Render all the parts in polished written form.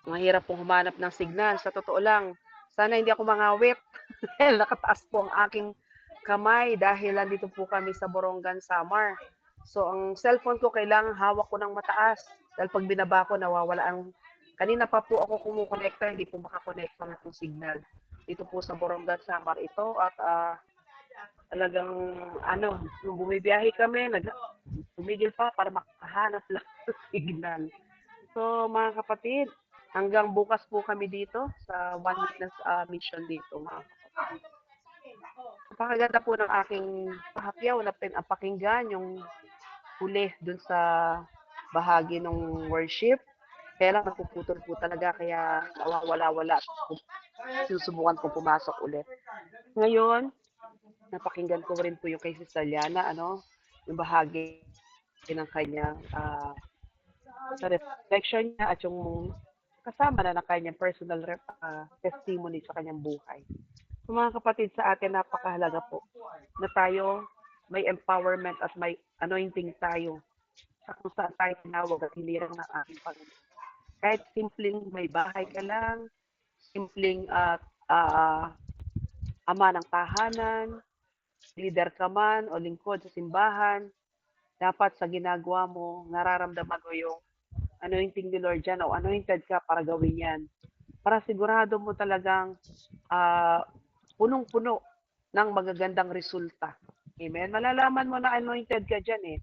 Mahirap pong humanap ng signal. Sa totoo lang, sana hindi ako mangawit dahil nakataas po ang aking kamay dahil nandito po kami sa Borongan, Samar. So, ang cellphone ko kailangan hawak ko ng mataas dahil pag binaba ko, nawawala ang... Kanina pa po ako kumukonekta, hindi po makakonekta ng signal. Dito po sa Borongan, Samar ito at talagang ano, nung bumibiyahe kami, tumigil pa para makahanap lang ng signal. So, mga kapatid, hanggang bukas po kami dito sa One Witness mission dito, mga kapatid. Napakaganda po ng aking pahapyaw na pinapakinggan yung huli dun sa bahagi ng worship. Kaya lang napuputol po talaga kaya nawawala-wala. Sinusubukan ko pumasok ulit. Ngayon, napakinggan ko rin po yung kay Sister Liana, ano, yung bahagi ng kanyang sa reflection niya at yung kasama na ng kanyang personal testimony sa kanyang buhay. So, mga kapatid, sa atin napakahalaga po na tayo may empowerment at may anointing tayo sa kung saan tayo tinawag at hinirang ng ating Panginoon. Kahit simpleng may bahay ka lang, simpleng ama ng tahanan, leader ka man o lingkod sa simbahan, dapat sa ginagawa mo, nararamdaman mo yung anointing ni Lord dyan o anointed ka para gawin yan. Para sigurado mo talagang ah, punong-puno ng magagandang resulta. Amen? Malalaman mo na anointed ka dyan eh.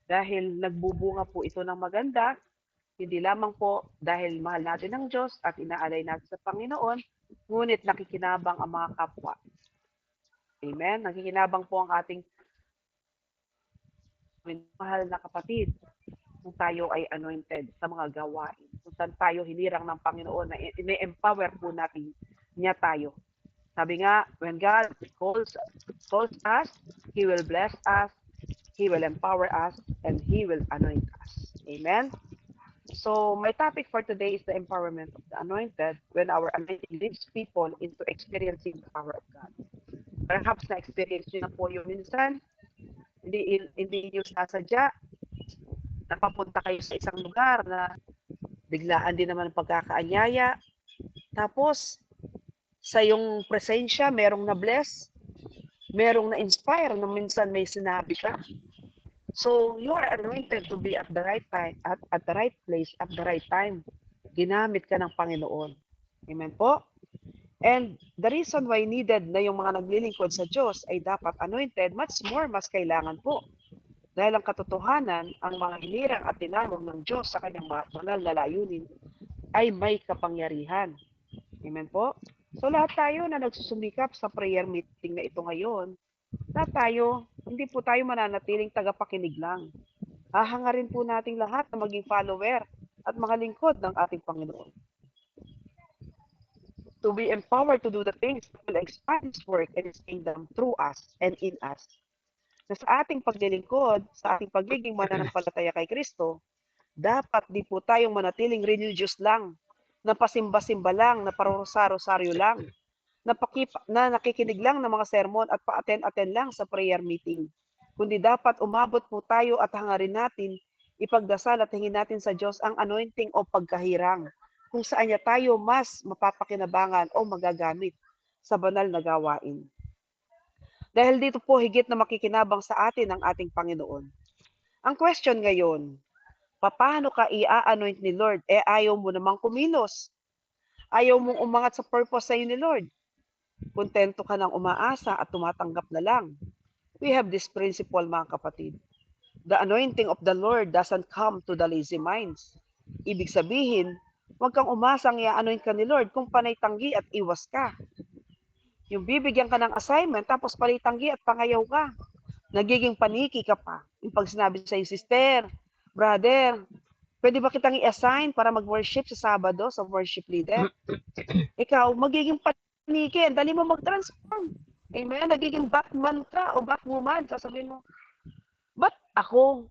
Dahil nagbubunga po ito ng maganda, hindi lamang po dahil mahal natin ang Diyos at inaalay natin sa Panginoon, ngunit nakikinabang ang mga kapwa. Amen? Nakikinabang po ang ating mahal na kapatid kung tayo ay anointed sa mga gawain. Kung saan tayo hinirang ng Panginoon na ine-empower po natin niya tayo. Sabi nga, when God calls us, He will bless us, He will empower us, and He will anoint us. Amen? So, my topic for today is the empowerment of the anointed when our anointing leads people into experiencing the power of God. Perhaps na-experience nyo na po yung minsan, hindi nyo sasadya, napapunta kayo sa isang lugar na biglaan din naman ang pagkakaanyaya. Tapos, sa yung presensya, merong na-bless, merong na-inspire na minsan may sinabi ka. So, you are anointed to be at the right time, at the right place, at the right time. Ginamit ka ng Panginoon. Amen po? And the reason why needed na yung mga naglilingkod sa Diyos ay dapat anointed, much more, mas kailangan po. Dahil ang katotohanan, ang mga hinirang at tinawag ng Diyos sa kanyang banal na layunin ay may kapangyarihan. Amen po? So lahat tayo na nagsusumikap sa prayer meeting na ito ngayon, lahat tayo, hindi po tayo mananatiling tagapakinig lang. Hahangarin po nating lahat na maging follower at mga lingkod ng ating Panginoon. To be empowered to do the things that will expand His work and His kingdom through us and in us. Na sa ating paglilingkod, sa ating pagiging mananampalataya kay Kristo, dapat di po tayong manatiling religious lang, na pasimba-simba lang, na parosaryo lang, na nakikinig lang ng mga sermon at pa-attend-attend lang sa prayer meeting. Kundi dapat umabot po tayo at hangarin natin, ipagdasal at hingin natin sa Diyos ang anointing o pagkahirang, kung saan niya tayo mas mapapakinabangan o magagamit sa banal na gawain. Dahil dito po higit na makikinabang sa atin ang ating Panginoon. Ang question ngayon, paano ka i-anoint ni Lord? Ayaw mo namang kumilos. Ayaw mong umangat sa purpose sa'yo ni Lord. Kontento ka nang umaasa at tumatanggap na lang. We have this principle, mga kapatid. The anointing of the Lord doesn't come to the lazy minds. Ibig sabihin, huwag kang umasang i-anoint ka ni Lord kung panay tanggi at iwas ka. Yung bibigyan ka ng assignment, tapos panay tanggi at pangayaw ka. Nagiging paniki ka pa. Yung pag sinabi sa'yo, sister, brother, pwede ba kitang i-assign para mag-worship sa Sabado sa worship leader? Ikaw, magiging paniki. Ang dali mo mag-transform. Amen? Nagiging Batman ka o Batwoman. Sasabihin mo, ba't ako?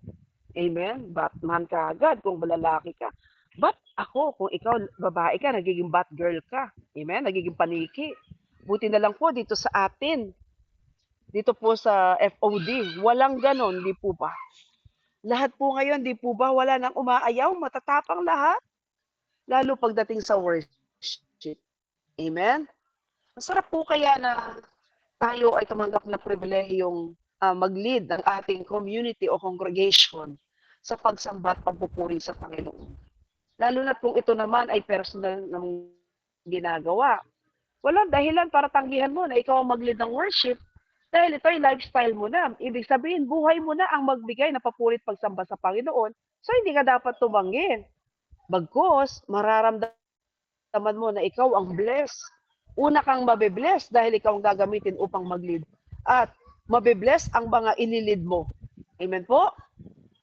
Amen? Batman ka agad kung lalaki ka. Ba't ako? Kung ikaw, babae ka, nagiging Batgirl ka. Amen? Nagiging paniki. Buti na lang po dito sa atin. Dito po sa FOD. Walang ganon, di po ba? Lahat po ngayon, di po ba? Wala nang umaayaw. Matatapang lahat. lalo pagdating sa worship. Amen? Masarap po kaya na tayo ay tumanggap na pribilehiyong mag-lead ng ating community o congregation sa pagsamba at pagpupuri sa Panginoon. Lalo na kung ito naman ay personal ng ginagawa. Walang dahilan para tanggihan mo na ikaw ang mag-lead ng worship dahil ito ay lifestyle mo na. Ibig sabihin, buhay mo na ang magbigay na papurit pagsamba sa Panginoon, so hindi ka dapat tumanggi. Bagkus, mararamdaman mo na ikaw ang blessed. Una kang mabibless dahil ikaw ang gagamitin upang mag-lead. At mabibless ang mga inilid mo. Amen po?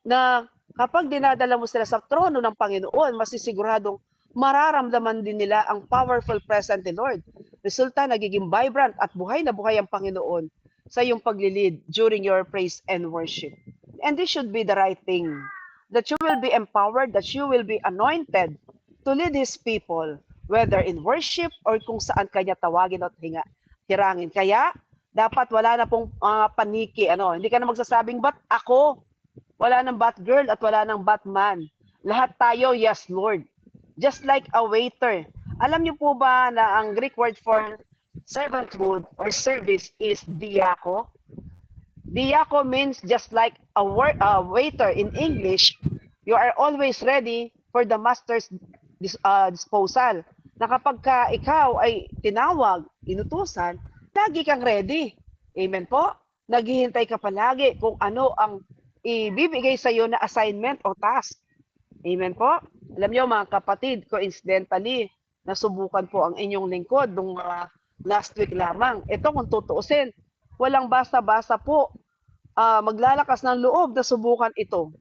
Na kapag dinadala mo sila sa trono ng Panginoon, masisiguradong mararamdaman din nila ang powerful presence ni Lord. Resulta, nagiging vibrant at buhay na buhay ang Panginoon sa iyong paglilid during your praise and worship. And this should be the right thing. That you will be empowered, that you will be anointed to lead His people, whether in worship or kung saan kanya tawagin at hirangin. Kaya, dapat wala na pong paniki. Hindi ka na magsasabing, but ako? Wala nang but girl at wala nang but man. Lahat tayo, yes, Lord. Just like a waiter. Alam niyo po ba na ang Greek word for servanthood or service is diako? Diako means just like a waiter in English. You are always ready for the master's disposal. Na kapag ikaw ay tinawag, inutusan, lagi kang ready. Amen po? Naghihintay ka palagi kung ano ang ibibigay sa iyo na assignment o task. Amen po? Alam niyo mga kapatid, coincidentally, nasubukan po ang inyong lingkod nung last week lamang. Ito kung tutuusin, walang basta-basta po maglalakas ng loob na subukan ito.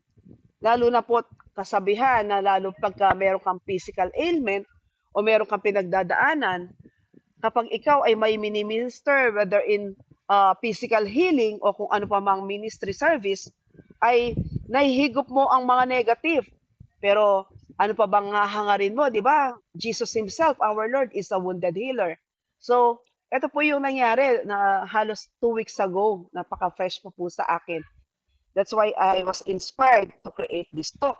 Lalo na po kasabihan na lalo pagka meron kang physical ailment o meron kang pinagdadaanan, kapag ikaw ay may mini-minister, whether in physical healing o kung ano pa mang ministry service, ay nahihigop mo ang mga negative. Pero ano pa bang hangarin mo, di ba? Jesus Himself, our Lord, is a wounded healer. So, ito po yung nangyari na halos 2 weeks ago. Napaka-fresh po sa akin. That's why I was inspired to create this talk.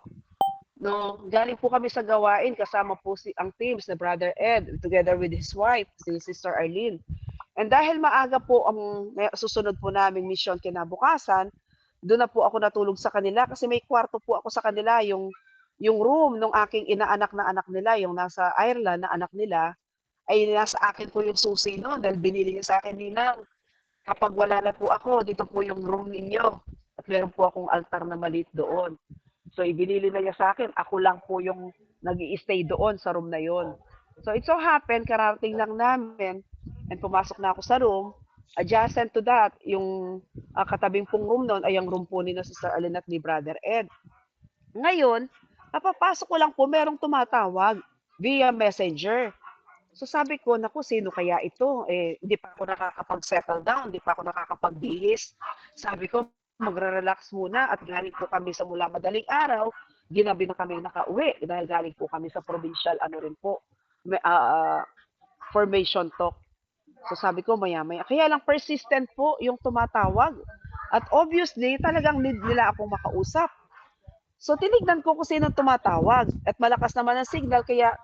No, galing po kami sa gawain kasama po ang teams na Brother Ed together with his wife, si Sister Arlene. And dahil maaga po ang susunod po namin mission kinabukasan, doon na po ako natulog sa kanila kasi may kwarto po ako sa kanila, yung room ng aking inaanak na anak nila, yung nasa Ireland na anak nila, ay nasa akin po yung susi noon dahil binili niya sa akin, Ninang, kapag wala na po ako, dito po yung room ninyo. At meron po akong altar na maliit doon. So, ibinili na niya sa akin. Ako lang po yung nag-i-stay doon sa room na yon. So, it so happened, karating lang namin, and pumasok na ako sa room. Adjacent to that, yung katabing pong room noon ay ang room po ni Sister Arlene at ni Brother Ed. Ngayon, napapasok ko lang po, merong tumatawag via messenger. So sabi ko, naku, sino kaya ito? Hindi pa ako nakakapag-settle down, hindi pa ako nakakapag-bihis. Sabi ko, magre-relax muna at galing po kami sa mula madaling araw, ginabi na kami nakauwi dahil galing po kami sa provincial, formation talk. So sabi ko, maya-maya. Kaya lang persistent po yung tumatawag. At obviously, talagang need nila akong makausap. So tinignan ko kung sino tumatawag at malakas naman ang signal kaya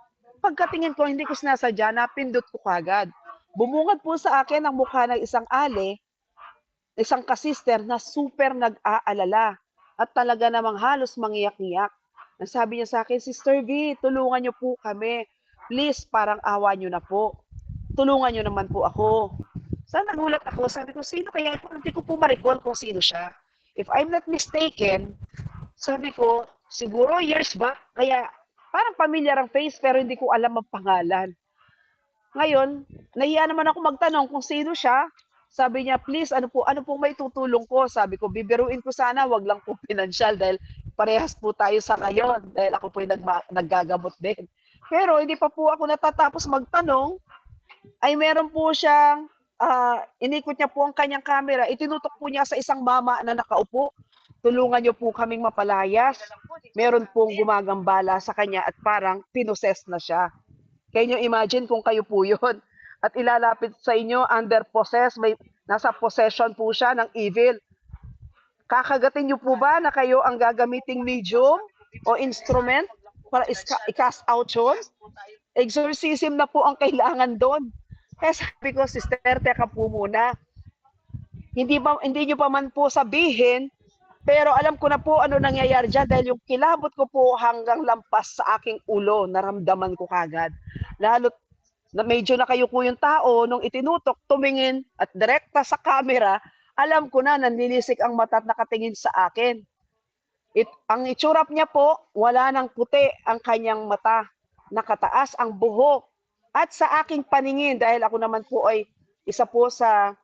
pagkatingin ko hindi ko sinasadya, napindot ko kagad. Bumungad po sa akin ang mukha ng isang isang kasister na super nag-aalala at talaga namang halos mangiyak-ngiyak. Sabi niya sa akin, Sister V, tulungan niyo po kami. Please, parang awa niyo na po. Tulungan niyo naman po ako. So nagulat ako, sabi ko, sino kaya? Hindi ko po ma-recall kung sino siya. If I'm not mistaken, sabi ko, siguro years back, kaya parang pamilyar ang face pero hindi ko alam ang pangalan. Ngayon, nahiya naman ako magtanong kung sino siya. Sabi niya, please, ano po may tutulong ko? Sabi ko, bibiruin ko sana, wag lang po pinansyal dahil parehas po tayo sa ngayon dahil ako po yung naggagamot din. Pero hindi pa po ako natatapos magtanong, ay meron po siyang, inikot niya po ang kanyang camera, itinutok po niya sa isang mama na nakaupo. Tulungan niyo po kaming mapalayas. Meron pong gumagambala sa kanya at parang pinoses na siya. Can you imagine kung kayo po yun? At ilalapit sa inyo, under possess, nasa possession po siya ng evil. Kakagatin niyo po ba na kayo ang gagamiting medium o instrument? para i-cast out yun. Exorcism na po ang kailangan doon. Kaya sabi ko, sister, teka po muna. Hindi nyo pa man po sabihin, pero alam ko na po ano nangyayari dyan dahil yung kilabot ko po hanggang lampas sa aking ulo, naramdaman ko kagad. Lalo na medyo nakayuko yung tao, nung itinutok, tumingin at direkta sa camera, alam ko na nanlilisik ang mata at nakatingin sa akin. Ang itsurap niya po, wala nang puti ang kanyang mata. Nakataas ang buhok. At sa aking paningin, dahil ako naman po ay isa po sa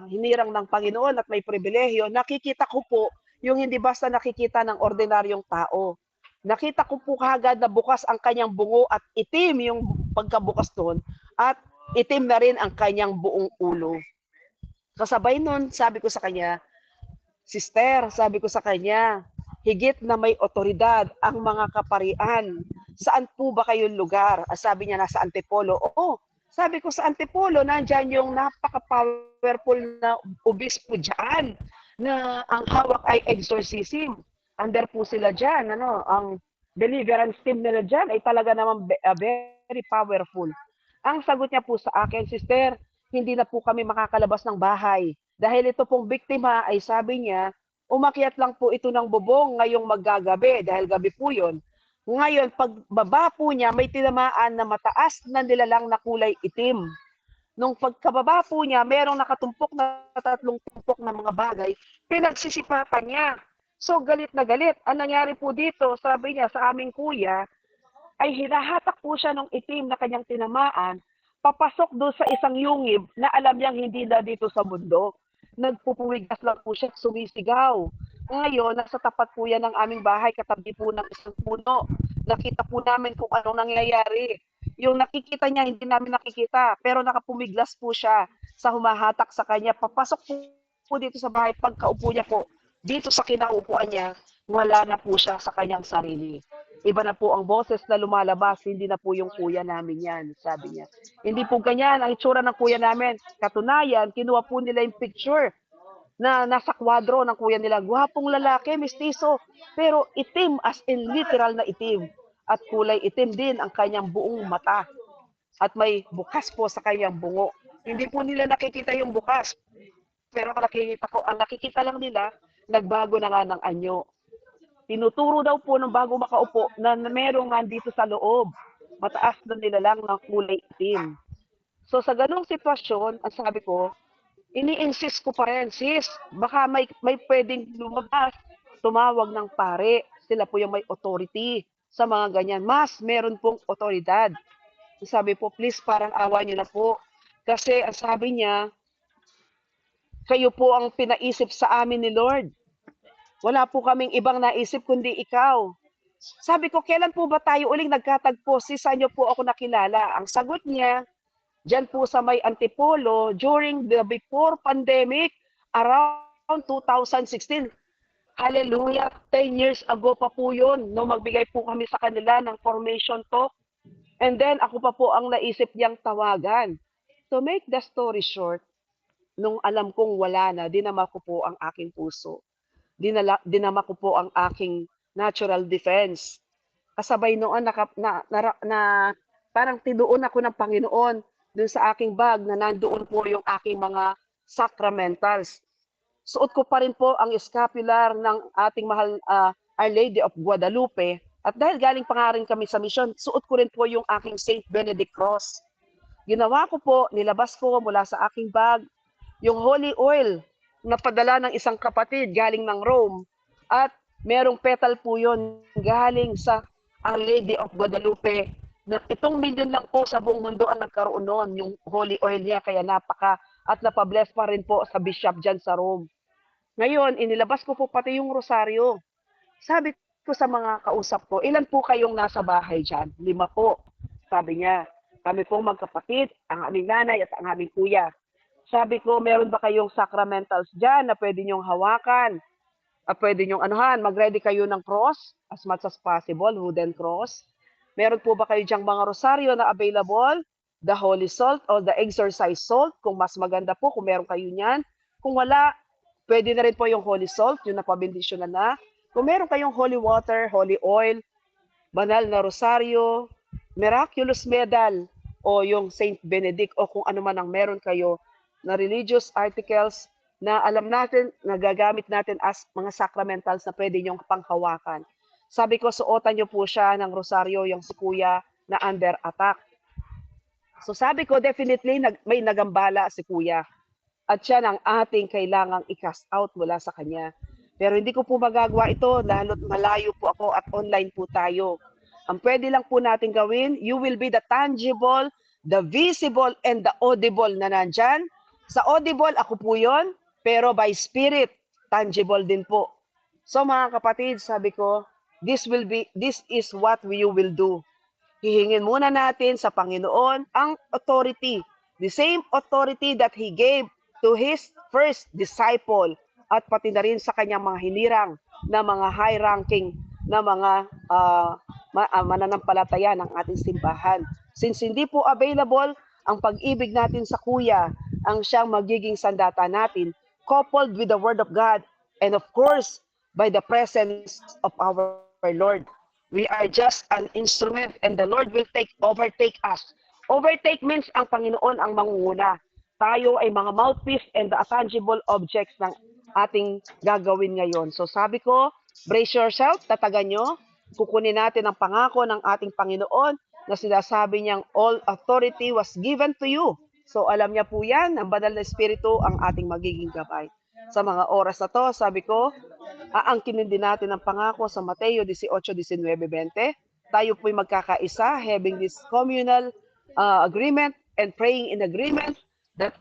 hinirang ng Panginoon at may pribilehyo, nakikita ko po yung hindi basta nakikita ng ordinaryong tao. Nakita ko po kagad na bukas ang kanyang bungo at itim yung pagkabukas doon at itim na rin ang kanyang buong ulo. Kasabay nun, sabi ko sa kanya, sister, sabi ko sa kanya, higit na may otoridad ang mga kaparian. Saan po ba kayong lugar? Sabi niya, nasa Antipolo. Oo, sabi ko sa Antipolo, nandyan yung napaka-powerful na obispo dyan na ang hawak ay exorcism. Under po sila dyan. Ang deliverance team nila dyan ay talaga naman very powerful. Ang sagot niya po sa akin, sister, hindi na po kami makakalabas ng bahay. Dahil ito pong biktima ay sabi niya, umakyat lang po ito ng bubong ngayong maggagabi dahil gabi po yun. Ngayon, pagbaba po niya, may tinamaan na mataas na nilalang na kulay itim. Nung pagkababa po niya, merong nakatumpok na 3 tumpok na mga bagay, pinagsisipapan niya. So, galit na galit. Ang nangyari po dito, sabi niya sa aming kuya, ay hinahatak po siya ng itim na kanyang tinamaan, papasok doon sa isang yungib na alam niyang hindi na dito sa mundo. Nagpupuwigas lang po siya, sumisigaw. Ngayon, nasa tapat po yan ng aming bahay, katabi po ng isang puno. Nakita po namin kung anong nangyayari. Yung nakikita niya, hindi namin nakikita, pero nakapumiglas po siya sa humahatak sa kanya. Papasok po dito sa bahay, pagkaupo niya po, dito sa kinaupuan niya, wala na po siya sa kanyang sarili. Iba na po ang boses na lumalabas, hindi na po yung kuya namin yan, sabi niya. Hindi po ganyan ang itsura ng kuya namin. Katunayan, kinuha po nila yung picture na nasa kwadro ng kuya nila. Gwapong lalaki, mistiso, pero itim as in literal na itim. At kulay itim din ang kanyang buong mata. At may bukas po sa kanyang bungo. Hindi po nila nakikita yung bukas. Pero ang nakikita lang nila, nagbago na nga ng anyo. Tinuturo daw po ng bago makaupo na merong nandito sa loob. Mataas na nilalang ng kulay itim. So sa ganong sitwasyon, ang sabi ko, ini-insist ko pa rin, sis, baka may pwedeng lumabas, tumawag ng pare. Sila po yung may authority sa mga ganyan. Mas meron pong otoridad. Sabi po, please, parang awa niyo na po. Kasi ang sabi niya, kayo po ang pinaisip sa amin ni Lord. Wala po kaming ibang naisip kundi ikaw. Sabi ko, kailan po ba tayo uling nagkatagpo? Saan niyo po ako nakilala? Ang sagot niya, diyan po sa may Antipolo, during the before pandemic, around 2016. Hallelujah, 10 years ago pa po yun, no, magbigay po kami sa kanila ng formation talk. And then, ako pa po ang naisip niyang tawagan. To make the story short, nung alam kong wala na, dinama ko po ang aking puso. Dinama ko po ang aking natural defense. Kasabay noon parang tinuon ako ng Panginoon dun sa aking bag na nandoon po yung aking mga sacramentals. Suot ko pa rin po ang scapular ng ating mahal Our Lady of Guadalupe. At dahil galing pa nga rin kami sa mission, suot ko rin po yung aking Saint Benedict Cross. Ginawa ko po, nilabas ko mula sa aking bag, yung holy oil na padala ng isang kapatid galing ng Rome. At merong petal po yun galing sa Our Lady of Guadalupe. Na 7 milyon lang po sa buong mundo ang nagkaroon noon, yung holy oil niya, kaya at napabless pa rin po sa bishop dyan sa Rome. Ngayon, inilabas ko po pati yung rosaryo. Sabi ko sa mga kausap ko, ilan po kayong nasa bahay dyan? 5 po. Sabi niya, kami pong magkapatid, ang aming nanay at ang aming kuya. Sabi ko, meron ba kayong sacramentals dyan na pwede nyong hawakan? Pwede nyong mag-ready kayo ng cross as much as possible, wooden cross. Meron po ba kayo dyang mga rosaryo na available? The holy salt or the exorcise salt, kung mas maganda po, kung meron kayo niyan. Kung wala, pwede na rin po yung holy salt, yung napabindisyonan na. Kung meron kayong holy water, holy oil, banal na rosaryo, miraculous medal, o yung Saint Benedict, o kung ano man ang meron kayo na religious articles na alam natin, na gagamit natin as mga sacramentals na pwede nyong panghawakan. Sabi ko, suotan nyo po siya ng rosaryo, yung si kuya na under attack. So sabi ko, definitely may nagambala si kuya. At siya ang ating kailangang i-cast out mula sa kanya. Pero hindi ko po magagawa ito, lalo't malayo po ako at online po tayo. Ang pwede lang po natin gawin, you will be the tangible, the visible, and the audible na nandyan. Sa audible, ako po yon, pero by spirit, tangible din po. So mga kapatid, sabi ko, this is what you will do. Hihingin muna natin sa Panginoon ang authority, the same authority that He gave to His first disciple, at pati na rin sa kanyang mga hinirang na mga high-ranking na mga mananampalataya ng ating simbahan. Since hindi po available ang pag-ibig natin sa kuya, ang siyang magiging sandata natin, coupled with the Word of God, and of course, by the presence of our Lord. We are just an instrument and the Lord will overtake us. Overtake means ang Panginoon ang mangunguna. Tayo ay mga mouthpiece and the tangible objects ng ating gagawin ngayon. So sabi ko, brace yourself, tatagan nyo. Kukunin natin ang pangako ng ating Panginoon na sinasabi niyang all authority was given to you. So alam niya po yan, ang banal na espiritu ang ating magiging gabay. Sa mga oras na to, sabi ko, aangkinin din natin ang pangako sa Mateo 18:19-20. Tayo po'y magkakaisa, having this communal agreement and praying in agreement that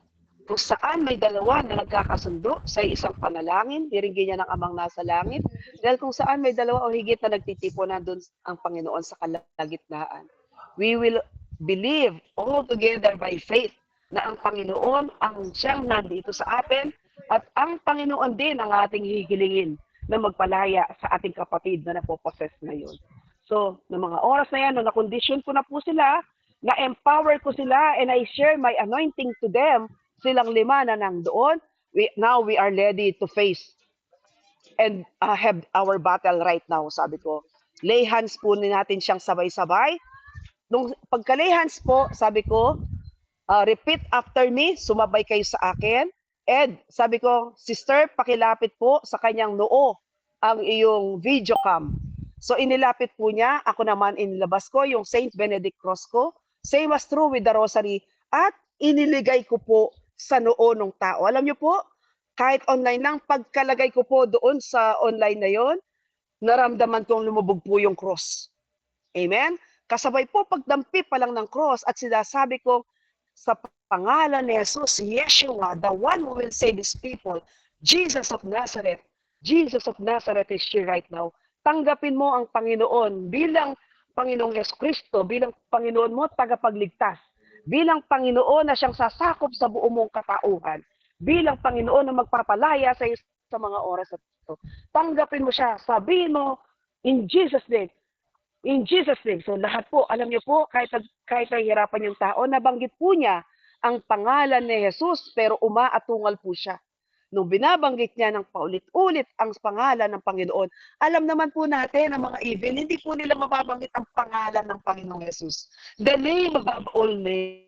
kung saan may dalawa na nagkakasundo sa isang panalangin, diringgin niya ng amang nasa langit. Dahil kung saan may dalawa o higit na nagtitipo na doon ang Panginoon sa kalagitnaan. We will believe all together by faith na ang Panginoon ang siyang nandito sa atin at ang Panginoon din ang ating hihilingin na magpalaya sa ating kapatid na napoposes ngayon. So, ng mga oras na yan, na-condition ko na po sila, na-empower ko sila, and I share my anointing to them, silang 5 na nandoon, now we are ready to face and have our battle right now, sabi ko. Lay hands po natin siyang sabay-sabay. Nung pagka-lay hands po, sabi ko, repeat after me, sumabay kayo sa akin. Ed, sabi ko, sister, pakilapit po sa kanyang noo ang iyong video cam. So inilapit po niya, ako naman inilabas ko yung Saint Benedict Cross ko. Same as true with the rosary. At iniligay ko po sa noo ng tao. Alam niyo po, kahit online lang, pagkalagay ko po doon sa online na yon, naramdaman kong lumubog po yung cross. Amen? Kasabay po pagdampi pa lang ng cross at sinasabi ko, sa pangalan ni Jesus, Yeshua, the one who will save his people, Jesus of Nazareth is here right now. Tanggapin mo ang Panginoon bilang Panginoong Yesu Kristo, bilang Panginoon mo tagapagligtas, bilang Panginoon na siyang sasakop sa buong mong katauhan, bilang Panginoon na magpapalaya sa iyo sa mga oras na ito. Tanggapin mo siya, sabihin mo, in Jesus' name, in Jesus' name. So lahat po, alam niyo po, kahit nahihirapan yung tao, nabanggit po niya ang pangalan ni Jesus, pero umaatungal po siya. Nung binabanggit niya ng paulit-ulit ang pangalan ng Panginoon, alam naman po natin ang mga evil, hindi po nila mababanggit ang pangalan ng Panginoong Jesus. The name above all names.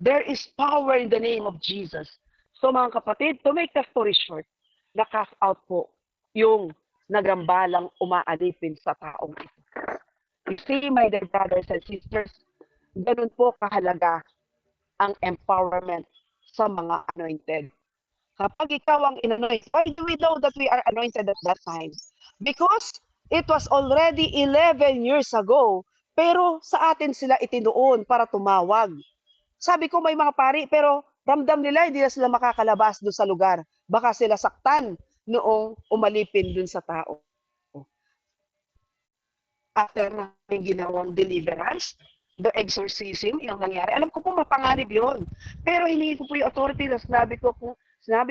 There is power in the name of Jesus. So mga kapatid, to make the story short, na-cast out po yung nagambalang umaalipin sa taong ito. You see, my dear brothers and sisters, ganun po kahalaga ang empowerment sa mga anointed. Kapag ikaw ang in-anoint, why do we know that we are anointed at that time? Because it was already 11 years ago, pero sa atin sila itinuon para tumawag. Sabi ko may mga pari, pero ramdam nila hindi na sila makakalabas doon sa lugar. Baka sila saktan noong umalipin doon sa tao. After namin ginawang deliverance, the exorcism, yung nangyari. Alam ko po mapanganib yun. Pero hiningi ko po yung authority na sinabi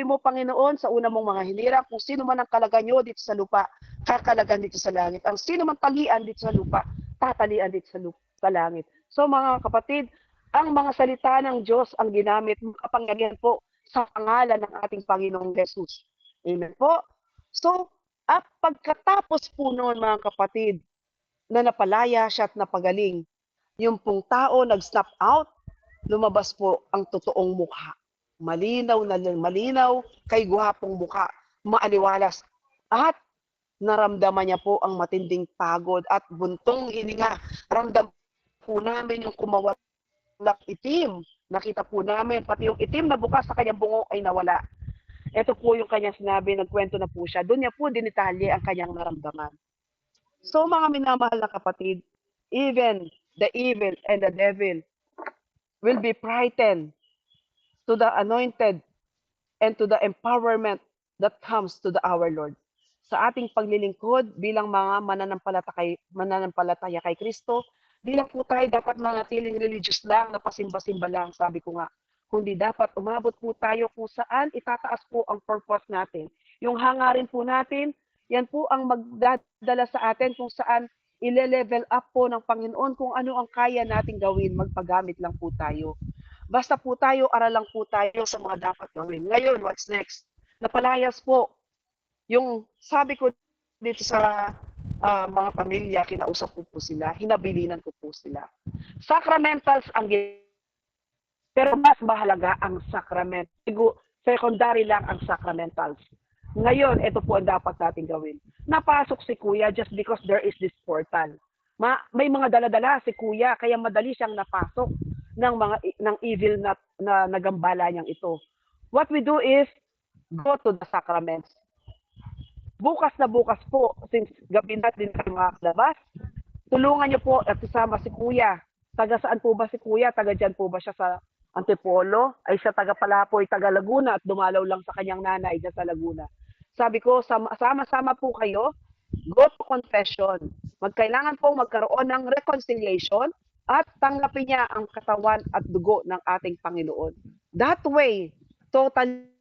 mo, Panginoon, sa una mong mga hinirang, kung sino man ang kalagan nyo dito sa lupa, kakalagan dito sa langit. Ang sino man talian dito sa lupa, tatalian dito sa langit. So mga kapatid, ang mga salita ng Diyos ang ginamit, makapangyarihan po sa pangalan ng ating Panginoong Jesus. Amen po. So, at pagkatapos po noon mga kapatid, na napalaya siya at napagaling. Yung pong tao nag-snap out, lumabas po ang totoong mukha. Malinaw na malinaw, kay guwapong mukha, maaliwalas. At naramdaman niya po ang matinding pagod at buntong hininga. Ramdam po namin yung kumawat na itim. Nakita po namin, pati yung itim na bukas sa kanyang bungo ay nawala. Ito po yung kanyang sinabi, nagkwento na po siya. Doon niya po dinitalye ang kanyang naramdaman. So mga minamahal na kapatid, even the evil and the devil will be frightened to the anointed and to the empowerment that comes to our Lord. Sa ating paglilingkod bilang mga mananampalataya kay Kristo, di lang po tayo dapat manatiling religious lang, na pasimba-simba lang, sabi ko nga. Kundi dapat umabot po tayo kung saan itataas po ang purpose natin. Yung hangarin po natin, yan po ang magdadala sa atin kung saan ile-level up po ng Panginoon kung ano ang kaya nating gawin, magpagamit lang po tayo. Basta po tayo, aral lang po tayo sa mga dapat gawin. Ngayon, what's next? Napalayas po. Yung sabi ko dito sa mga pamilya, kinausap ko po sila, hinabilinan ko po sila. Sacramentals ang pero mas mahalaga ang sacrament. Secondary lang ang sacramentals. Ngayon, ito po ang dapat natin gawin. Napasok si Kuya just because there is this portal. May mga daladala si Kuya, kaya madali siyang napasok ng evil na nagambala niyang ito. What we do is go to the sacraments. Bukas na bukas po, since gabi natin kayo makakalabas, tulungan niyo po at isama si Kuya. Taga saan po ba si Kuya? Taga dyan po ba siya sa Antipolo? Ay siya taga Palapoy, taga Laguna at dumalaw lang sa kanyang nanay dyan sa Laguna. Sabi ko, sama-sama po kayo, go to confession. Magkailangan pong magkaroon ng reconciliation at tanggapin niya ang katawan at dugo ng ating Panginoon. That way, totally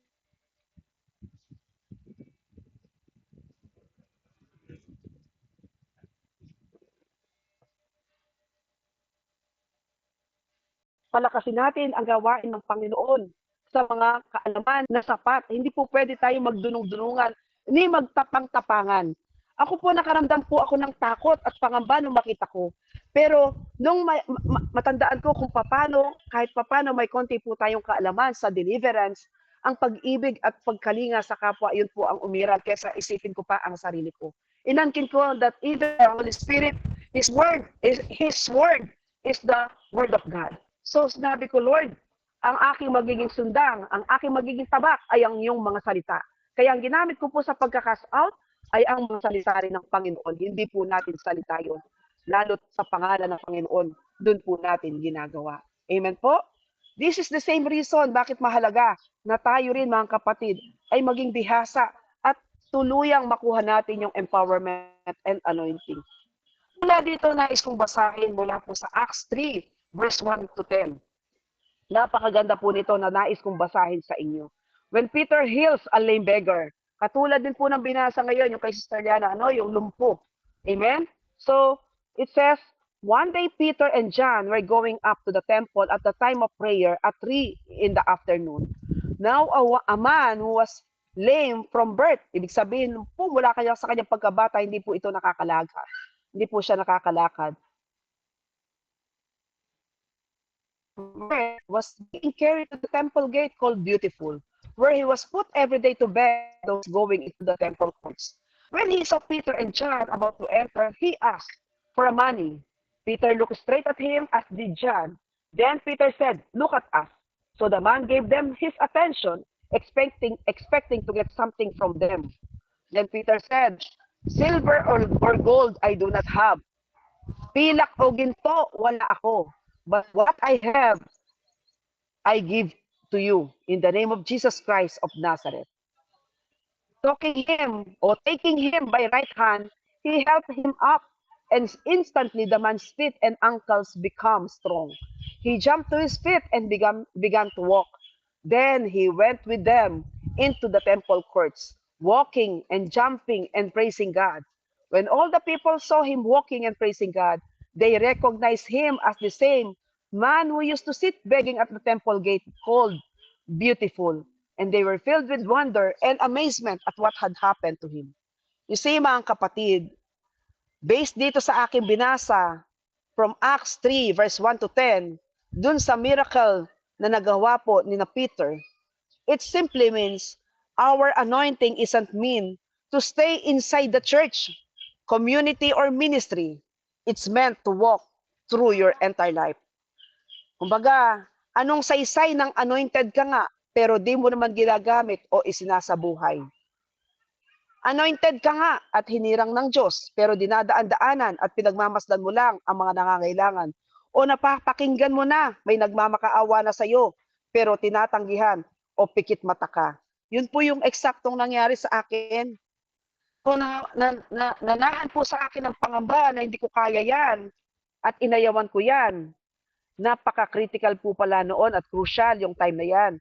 palakasin natin ang gawain ng Panginoon sa mga kaalaman na sapat. Hindi po pwede tayo magdunong-dunungan, ni magtapang-tapangan. Ako po nakaramdam po ako ng takot at pangamba nung makita ko. Pero nung matandaan ko kung paano, kahit paano may konti po tayong kaalaman sa deliverance, ang pag-ibig at pagkalinga sa kapwa, yun po ang umiral kesa isipin ko pa ang sarili ko. Inangkin ko that even the Holy Spirit, His word is the word of God. So sinabi ko, Lord, ang aking magiging sundang, ang aking magiging tabak ay ang iyong mga salita. Kaya ang ginamit ko po sa pagka-cast out ay ang mga salita rin ng Panginoon. Hindi po natin salita yun. Lalo sa pangalan ng Panginoon, doon po natin ginagawa. Amen po? This is the same reason bakit mahalaga na tayo rin mga kapatid ay maging bihasa at tuluyang makuha natin yung empowerment and anointing. Mula dito nais kong basahin mula po sa Acts 3 verse 1 to 10. Napakaganda po nito na nais kong basahin sa inyo. When Peter heals a lame beggar, katulad din po ng binasa ngayon, yung kay Sister Liana, yung lumpo. Amen? So, it says, one day Peter and John were going up to the temple at the time of prayer at 3 in the afternoon. Now, a man who was lame from birth, ibig sabihin po, mula kanya sa kanyang pagkabata, hindi po ito nakakalakad. Hindi po siya nakakalakad. Was being carried to the temple gate called Beautiful, where he was put every day to beg those going into the temple courts. When he saw Peter and John about to enter, he asked for money. Peter looked straight at him, as did John. Then Peter said, "Look at us." So the man gave them his attention, expecting to get something from them. Then Peter said, "Silver or gold I do not have. Pilak o ginto, wala ako. But what I have, I give to you in the name of Jesus Christ of Nazareth." Taking him by right hand, he helped him up, and instantly the man's feet and ankles became strong. He jumped to his feet and began to walk. Then he went with them into the temple courts, walking and jumping and praising God. When all the people saw him walking and praising God, they recognized him as the same man who used to sit begging at the temple gate called Beautiful. And they were filled with wonder and amazement at what had happened to him. You see, mga kapatid, Based dito sa aking binasa from Acts 3 verse 1 to 10, dun sa miracle na nagawa po ni na Peter, it simply means our anointing isn't mean to stay inside the church, community, or ministry. It's meant to walk through your entire life. Kumbaga, anong saysay ng anointed ka nga, pero di mo naman ginagamit o isinasabuhay. Anointed ka nga at hinirang ng Diyos, pero dinadaan-daanan at pinagmamasdan mo lang ang mga nangangailangan. O napapakinggan mo na, may nagmamakaawa na sa'yo, pero tinatanggihan o pikit mata ka. Yun po yung eksaktong nangyari sa akin. So, nanahan po sa akin ng pangamba na hindi ko kaya yan at inayawan ko yan. Napaka-critical po pala noon at crucial yung time na yan.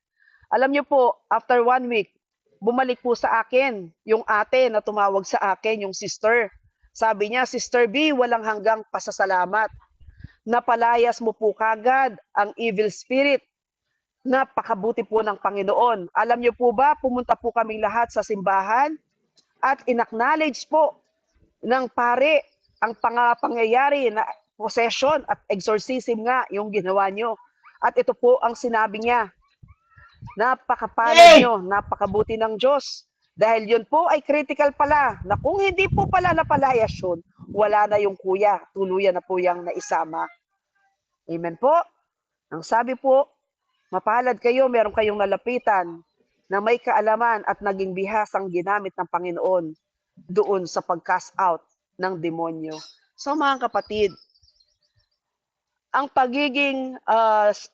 Alam niyo po, after 1 week, bumalik po sa akin yung ate na tumawag sa akin, yung sister. Sabi niya, Sister B, walang hanggang pasasalamat. Napalayas mo po kagad ang evil spirit. Napakabuti po ng Panginoon. Alam niyo po ba, pumunta po kaming lahat sa simbahan at inacknowledge po ng pare ang pangyayari na possession at exorcism nga yung ginawa niyo. At ito po ang sinabi niya. Napakapalad nyo, napakabuti ng Diyos. Dahil yun po ay critical pala, na kung hindi po pala napalayas yun, wala na yung kuya, tuluyan na po yung naisama. Amen po. Ang sabi po, mapalad kayo, meron kayong nalapitan na may kaalaman at naging bihasang ginamit ng Panginoon doon sa pag-cast out ng demonyo. So mga kapatid, ang pagiging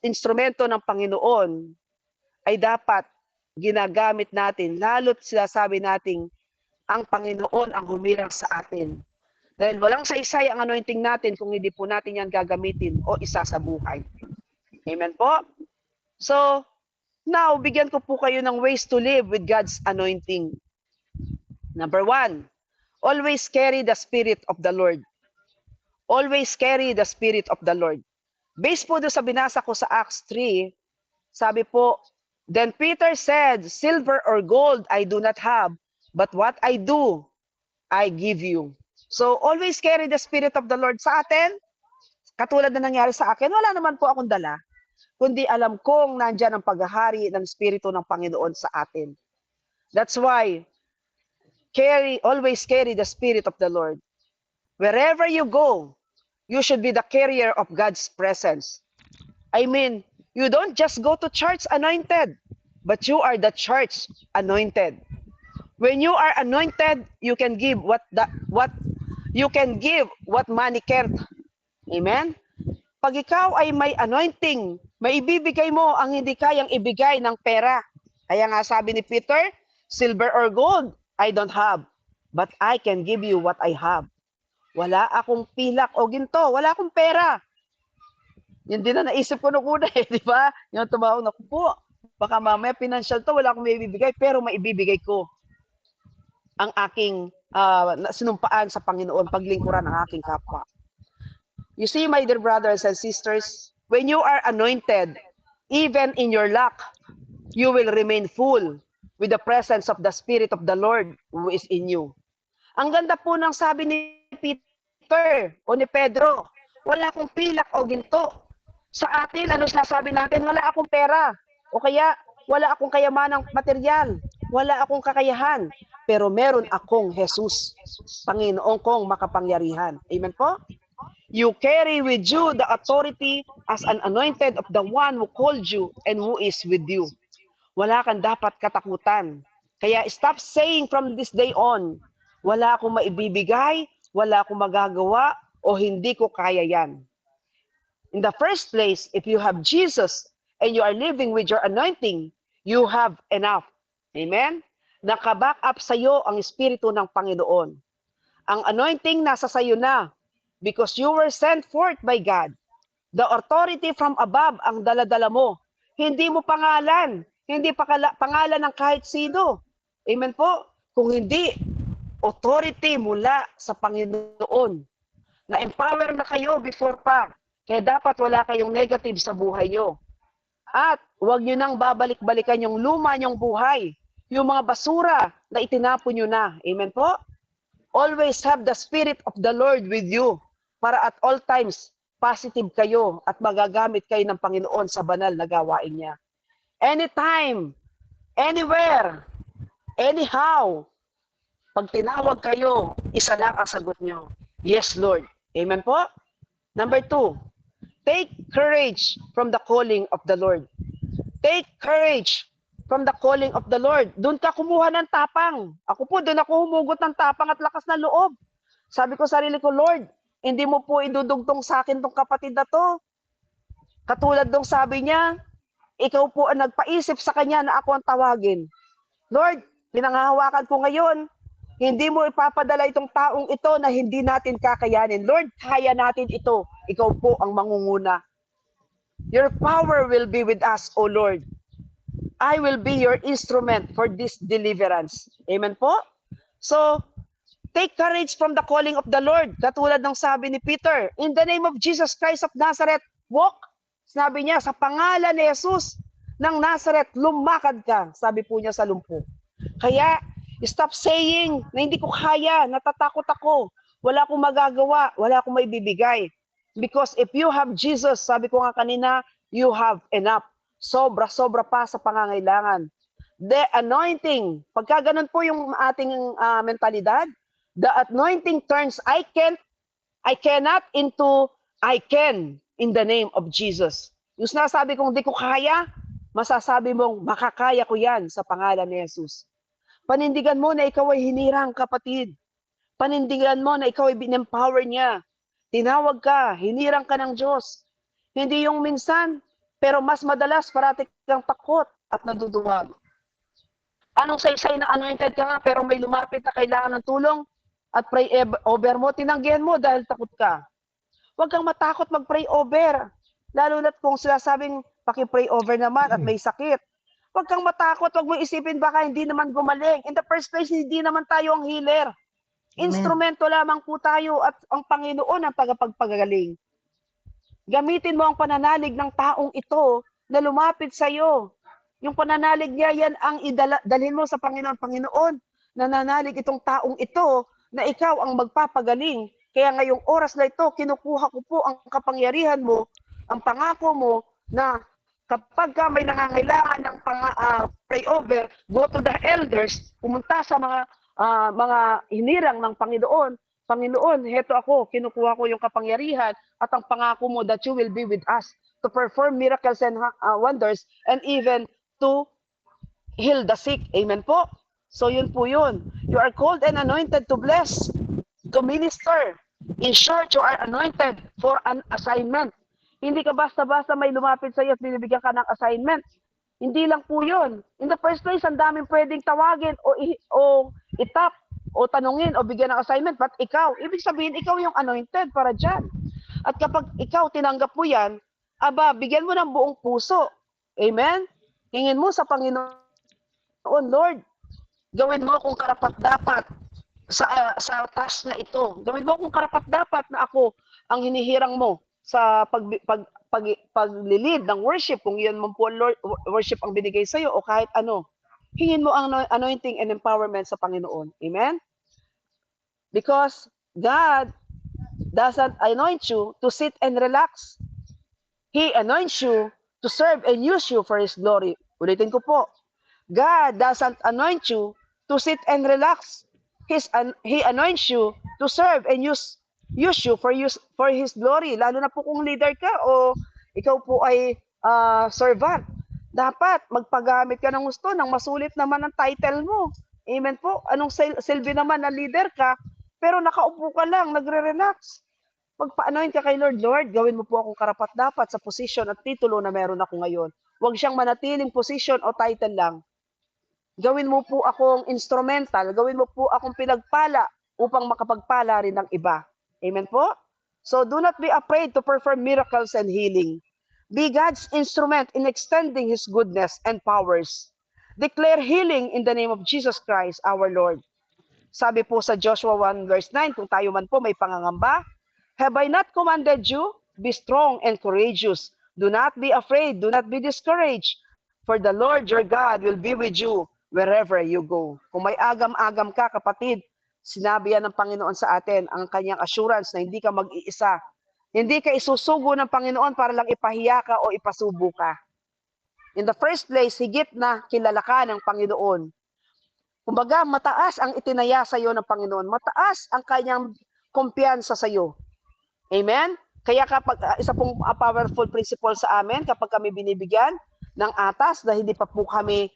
instrumento ng Panginoon ay dapat ginagamit natin, lalo't sinasabi nating ang Panginoon ang humirang sa atin. Dahil walang saysay ang anointing natin kung hindi po natin yan gagamitin o isasabuhay. Amen po? So, now, bigyan ko po kayo ng ways to live with God's anointing. Number 1, always carry the Spirit of the Lord. Always carry the Spirit of the Lord. Based po doon sa binasa ko sa Acts 3, sabi po, Then Peter said, Silver or gold I do not have, but what I do, I give you. So, always carry the Spirit of the Lord sa atin. Katulad na nangyari sa akin, wala naman po akong dala, kundi alam kong nandyan ang paghahari ng Espiritu ng Panginoon sa atin. That's why, always carry the Spirit of the Lord. Wherever you go, you should be the carrier of God's presence. I mean, you don't just go to church anointed, but you are the church anointed. When you are anointed, you can give what money can't. Amen? Pag ikaw ay may anointing, may ibibigay mo ang hindi kayang ibigay ng pera. Kaya nga sabi ni Peter, silver or gold, I don't have, but I can give you what I have. Wala akong pilak o ginto, wala akong pera. Yun din na naisip ko nung una di ba? Yung tumawag na po, baka mamaya financial to, wala akong maibibigay, pero maibibigay ko ang aking sinumpaan sa Panginoon, paglingkuran ng aking kapwa. You see, my dear brothers and sisters, when you are anointed, even in your lack, you will remain full with the presence of the Spirit of the Lord who is in you. Ang ganda po ng sabi ni Peter o ni Pedro, wala akong pilak o ginto. Sa atin, ano sasabi natin? Wala akong pera. O kaya, wala akong kayamanang material. Wala akong kakayahan. Pero meron akong Jesus, Panginoon kong makapangyarihan. Amen po? You carry with you the authority as an anointed of the one who called you and who is with you. Wala kang dapat katakutan. Kaya stop saying from this day on, wala akong maibibigay, wala akong magagawa, o hindi ko kaya yan. In the first place, if you have Jesus and you are living with your anointing, you have enough. Amen? Nakaback up sa iyo ang Espiritu ng Panginoon. Ang anointing nasa sa iyo na because you were sent forth by God. The authority from above ang daladala mo. Hindi mo pangalan. Hindi pangalan ng kahit sino. Amen po? Kung hindi, authority mula sa Panginoon. Na-empower na kayo before pa. Kaya dapat wala kayong negative sa buhay nyo. At huwag nyo nang babalik-balikan yung luma nyong buhay. Yung mga basura na itinapon nyo na. Amen po? Always have the Spirit of the Lord with you para at all times positive kayo at magagamit kayo ng Panginoon sa banal na gawain niya. Anytime, anywhere, anyhow, pag tinawag kayo, isa lang ang sagot nyo. Yes, Lord. Amen po? Number 2, take courage from the calling of the Lord. Take courage from the calling of the Lord. Doon ka kumuha ng tapang. Ako po, doon ako humugot ng tapang at lakas ng loob. Sabi ko sarili ko, Lord, hindi mo po idudugtong sa akin tong kapatid na to. Katulad dong sabi niya, ikaw po ang nagpaisip sa kanya na ako ang tawagin. Lord, pinanghahawakan ko ngayon, hindi mo ipapadala itong taong ito na hindi natin kakayanin. Lord, kaya natin ito. Ikaw po ang mangunguna. Your power will be with us, O Lord. I will be your instrument for this deliverance. Amen po? So, take courage from the calling of the Lord. Katulad ng sabi ni Peter, in the name of Jesus Christ of Nazareth, walk. Sabi niya, sa pangalan ni Jesus ng Nazareth, lumakad ka. Sabi po niya sa lumpo. Kaya, stop saying na hindi ko kaya, natatakot ako, wala akong magagawa, wala akong maibibigay. Because if you have Jesus, sabi ko nga kanina, you have enough. Sobra-sobra pa sa pangangailangan. The anointing, pagka ganun po yung ating mentalidad, the anointing turns I cannot into I can in the name of Jesus. Yung sinasabi kong di ko kaya, masasabi mong makakaya ko yan sa pangalan ni Jesus. Panindigan mo na ikaw ay hinirang, kapatid. Panindigan mo na ikaw ay bin-empower niya. Tinawag ka, hinirang ka ng Diyos. Hindi yung minsan, pero mas madalas parati kang takot at naduduwag. Anong saysay na anointed ka nga, pero may lumapit na kailangan ng tulong at pray over mo, tinanggihan mo dahil takot ka. Huwag kang matakot mag-pray over. Lalo na't kung sila sabing paki-pray over naman at may sakit. Huwag kang matakot, huwag mo isipin baka hindi naman gumaling. In the first place, hindi naman tayo ang healer. Instrumento lamang po tayo at ang Panginoon ang tagapagpagaling. Gamitin mo ang pananalig ng taong ito na lumapit sa iyo. Yung pananalig niya, yan ang dalhin mo sa Panginoon. Panginoon, nananalig itong taong ito na ikaw ang magpapagaling. Kaya ngayong oras na ito, kinukuha ko po ang kapangyarihan mo, ang pangako mo na kapag ka may nangangailangan ng pray over, go to the elders, pumunta sa mga hinirang ng Panginoon. Panginoon, heto ako, kinukuha ko yung kapangyarihan at ang pangako mo that you will be with us to perform miracles and wonders and even to heal the sick. Amen po? So yun po yun. You are called and anointed to bless, to minister. In short, you are anointed for an assignment. Hindi ka basta-basta may lumapit sa iyo at binibigyan ka ng assignment. Hindi lang po yun. In the first place, ang daming pwedeng tawagin o itap o tanungin o bigyan ng assignment. But ikaw, ibig sabihin, ikaw yung anointed para dyan. At kapag ikaw tinanggap mo yan, aba, bigyan mo ng buong puso. Amen? Hingin mo sa Panginoon, Lord, gawin mo kung karapat-dapat sa task na ito. Gawin mo kung karapat-dapat na ako ang hinihirang mo sa paglilid ng worship, kung yun mo po Lord, worship ang binigay sa iyo o kahit ano. Hingin mo ang anointing and empowerment sa Panginoon. Amen? Because God doesn't anoint you to sit and relax. He anoints you to serve and use you for His glory. Ulitin ko po. God doesn't anoint you to sit and relax. He anoints you to serve and use you for His glory. Lalo na po kung leader ka o ikaw po ay servant. Dapat magpagamit ka ng gusto ng masulit naman ang title mo. Amen po. Anong silbi naman na leader ka, pero nakaupo ka lang, nagre-relax. Magpa-anoint ka kay Lord. Lord, gawin mo po akong karapat-dapat sa posisyon at titulo na meron ako ngayon. Huwag siyang manatiling posisyon o title lang. Gawin mo po akong instrumental, gawin mo po akong pinagpala upang makapagpala rin ng iba. Amen po? So do not be afraid to perform miracles and healing. Be God's instrument in extending His goodness and powers. Declare healing in the name of Jesus Christ, our Lord. Sabi po sa Joshua 1 verse 9, kung tayo man po may pangangamba, have I not commanded you? Be strong and courageous. Do not be afraid, do not be discouraged, for the Lord your God will be with you wherever you go. Kung may agam-agam ka, kapatid, Sinabi yan ng Panginoon sa atin, ang kanyang assurance na hindi ka mag-iisa. Hindi ka isusugo ng Panginoon para lang ipahiya ka o ipasubo ka. In the first place, higit na kilala ka ng Panginoon. Kumbaga, mataas ang itinaya sa iyo ng Panginoon. Mataas ang kanyang kumpiyansa sa iyo. Amen? Kaya kapag isa pong powerful principle sa amin, kapag kami binibigyan ng atas na hindi pa po kami,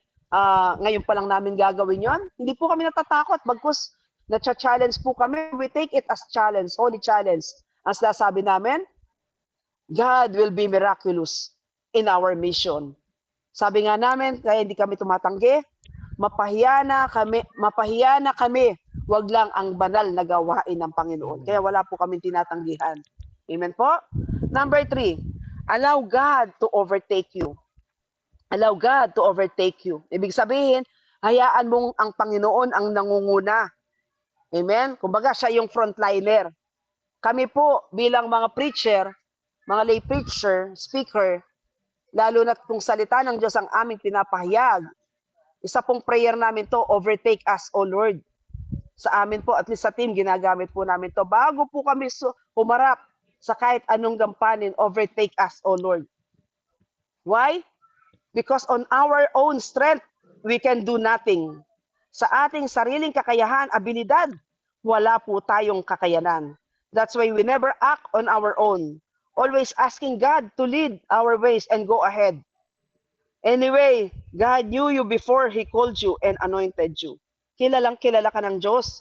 ngayon pa lang namin gagawin yon, hindi po kami natatakot. Bagkus na-challenge po kami, we take it as challenge, holy challenge. Ang sabi namin, God will be miraculous in our mission. Sabi nga namin, kaya hindi kami tumatanggi, mapahiya na kami, wag lang ang banal na gawain ng Panginoon. Kaya wala po kami tinatanggihan. Amen po? Number 3, allow God to overtake you. Allow God to overtake you. Ibig sabihin, hayaan mong ang Panginoon ang nangunguna. Amen? Kumbaga, siya yung frontliner. Kami po, bilang mga preacher, mga lay preacher, speaker, lalo na kung salita ng Diyos ang aming pinapahayag, isa pong prayer namin to, overtake us, O Lord. Sa amin po, at least sa team, ginagamit po namin to. Bago po kami humarap sa kahit anong gampanin, overtake us, O Lord. Why? Because on our own strength, we can do nothing. Sa ating sariling kakayahan, abilidad, wala po tayong kakayanan. That's why we never act on our own. Always asking God to lead our ways and go ahead. Anyway, God knew you before He called you and anointed you. Kilalang kilala ka ng Diyos.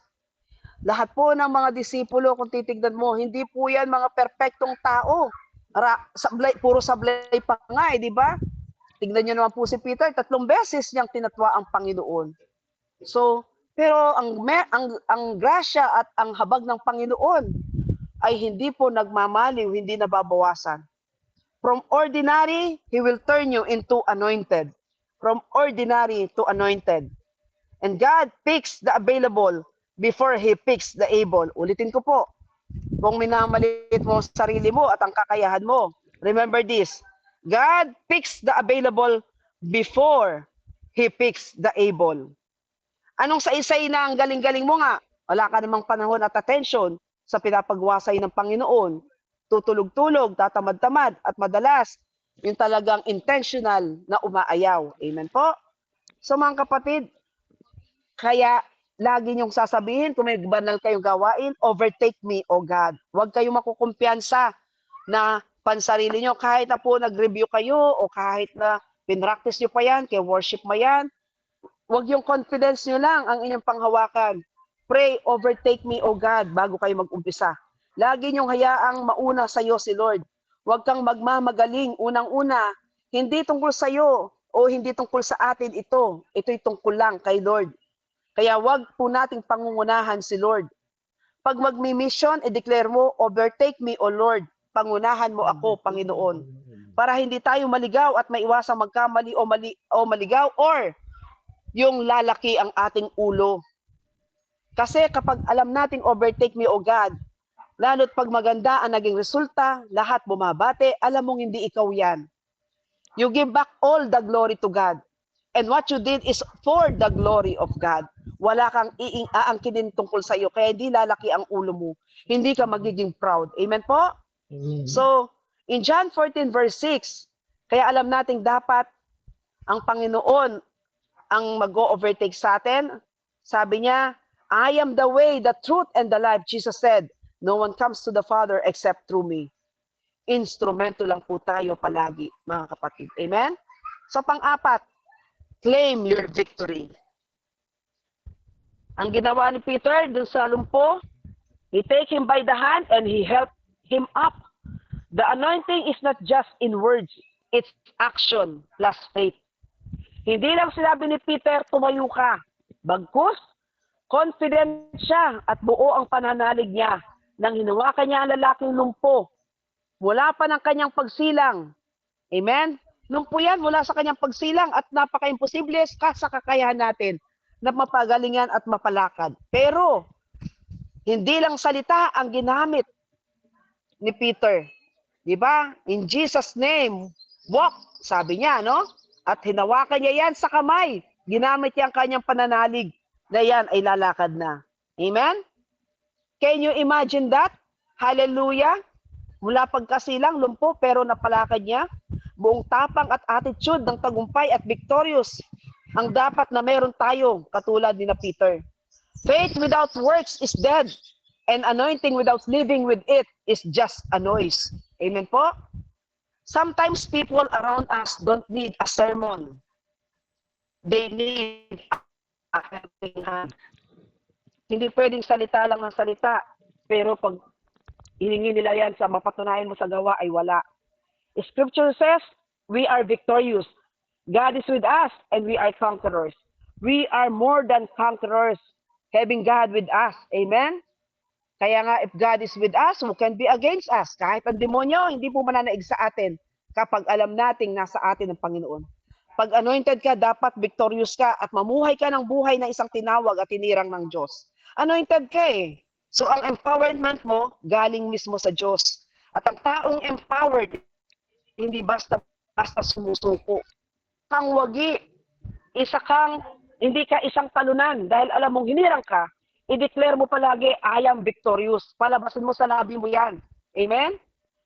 Lahat po ng mga disipulo, kung titignan mo, hindi po yan mga perpektong tao. Puro sablay pa nga, di ba? Tignan nyo naman po si Peter, 3 beses niyang tinatwa ang Panginoon. So, pero ang grasya at ang habag ng Panginoon ay hindi po nagmamaliw, hindi nababawasan. From ordinary, He will turn you into anointed. From ordinary to anointed. And God picks the available before He picks the able. Ulitin ko po. Kung minamaliit mo sa sarili mo at ang kakayahan mo, remember this. God picks the available before He picks the able. Anong sa-isay na ang galing-galing mo nga? Wala ka namang panahon at attention sa pinapagwasay ng Panginoon. Tutulog-tulog, tatamad-tamad, at madalas, yung talagang intentional na umaayaw. Amen po? So mga kapatid, kaya lagi niyong sasabihin, kung may banal kayong gawain, overtake me, O God. Huwag kayong makukumpiyansa na pansarili niyo, kahit na po nag-review kayo, o kahit na pinractice niyo pa yan, kaya worship mo yan, huwag yung confidence niyo lang ang inyong panghawakan. Pray, overtake me, O God, bago kayo mag-umpisa. Lagi niyong hayaang mauna sa iyo si Lord. Huwag kang magmamagaling. Unang-una, hindi tungkol sa iyo o hindi tungkol sa atin ito. Ito'y tungkol lang kay Lord. Kaya huwag po nating pangungunahan si Lord. Pag magmi-mission, i-declare mo, overtake me, O Lord. Pangunahan mo ako, Panginoon. Para hindi tayo maligaw at maiwasang magkamali o maligaw or yung lalaki ang ating ulo. Kasi kapag alam nating overtake me, O God, lalo't pag maganda ang naging resulta, lahat bumabate, alam mong hindi ikaw yan. You give back all the glory to God. And what you did is for the glory of God. Wala kang aangkinin tungkol sa iyo, kaya hindi lalaki ang ulo mo. Hindi ka magiging proud. Amen po? Amen. So, in John 14 verse 6, kaya alam nating dapat ang Panginoon ang mag-overtake sa atin. Sabi niya, I am the way, the truth, and the life. Jesus said, no one comes to the Father except through me. Instrumento lang po tayo palagi, mga kapatid. Amen? So, pang-apat, claim your victory. Ang ginawa ni Peter dun sa lumpo, he take him by the hand and he helped him up. The anointing is not just in words, it's action plus faith. Hindi lang sinabi ni Peter, tumayo ka. Bagkus, confident siya at buo ang pananalig niya nang hinawakan niya ang lalaking lumpo. Mula pa ng kanyang pagsilang. Amen? Lumpo yan mula sa kanyang pagsilang at napaka-imposible sa kakayahan natin na mapagalingan at mapalakad. Pero, hindi lang salita ang ginamit ni Peter. Diba? In Jesus' name, walk, sabi niya, no? At hinawakan niya yan sa kamay. Ginamit niya ang kanyang pananalig na yan ay lalakad na. Amen? Can you imagine that? Hallelujah! Mula pagkasilang, lumpo, pero napalakad niya. Buong tapang at attitude ng tagumpay at victorious ang dapat na meron tayo, katulad ni na Peter. Faith without works is dead, and anointing without living with it is just a noise. Amen po? Sometimes people around us don't need a sermon. They need a helping hand. Hindi pwedeng salita lang ng salita, pero pag hiningi nila yan sa mapatunayan mo sa gawa ay wala. Scripture says, we are victorious. God is with us and we are conquerors. We are more than conquerors, having God with us. Amen? Kaya nga, if God is with us, who can be against us? Kahit ang demonyo, hindi po mananaig sa atin kapag alam nating nasa atin ang Panginoon. Pag anointed ka, dapat victorious ka at mamuhay ka ng buhay na isang tinawag at tinirang ng Diyos. Anointed ka eh. So ang empowerment mo, galing mismo sa Diyos. At ang taong empowered, hindi basta sumusuko. Kang wagi, hindi ka isang talunan dahil alam mong hinirang ka, i-declare mo palagi, I am victorious. Palabasin mo sa labi mo yan. Amen?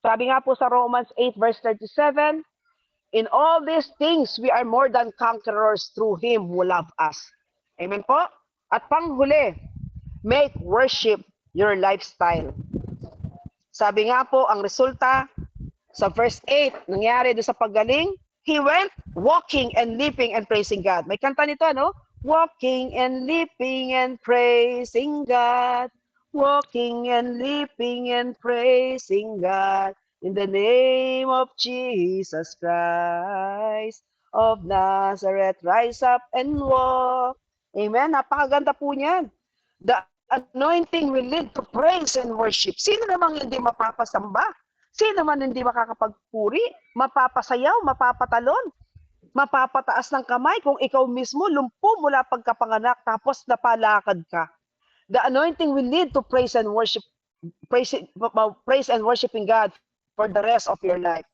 Sabi nga po sa Romans 8 verse 37, in all these things, we are more than conquerors through Him who loved us. Amen po? At panghuli, make worship your lifestyle. Sabi nga po, ang resulta sa verse 8, nangyari doon sa paggaling, he went walking and leaping and praising God. May kanta nito, no? Walking and leaping and praising God. Walking and leaping and praising God. In the name of Jesus Christ of Nazareth, rise up and walk. Amen? Napakaganda po niyan. The anointing will lead to praise and worship. Sino namang hindi mapapasamba? Sino man hindi makakapagpuri? Mapapasayaw, mapapatalon, mapapataas ng kamay kung ikaw mismo lumpo mula pagkapanganak tapos napalakad ka. The anointing will lead to praise and worship, praise and worshiping God for the rest of your life.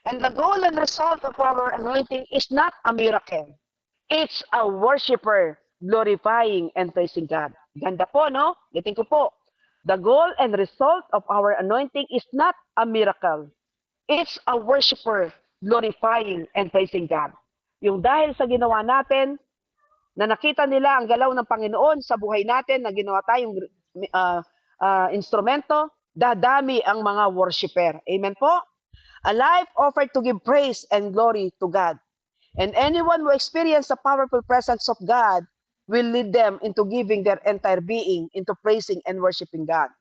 And the goal and result of our anointing is not a miracle. It's a worshiper glorifying and praising God. Ganda po, no? Litin ko po. The goal and result of our anointing is not a miracle. It's a worshiper glorifying and praising God. Yung dahil sa ginawa natin, na nakita nila ang galaw ng Panginoon sa buhay natin, na ginawa tayong instrumento, dadami ang mga worshiper. Amen po? A life offered to give praise and glory to God. And anyone who experience the powerful presence of God will lead them into giving their entire being into praising and worshiping God.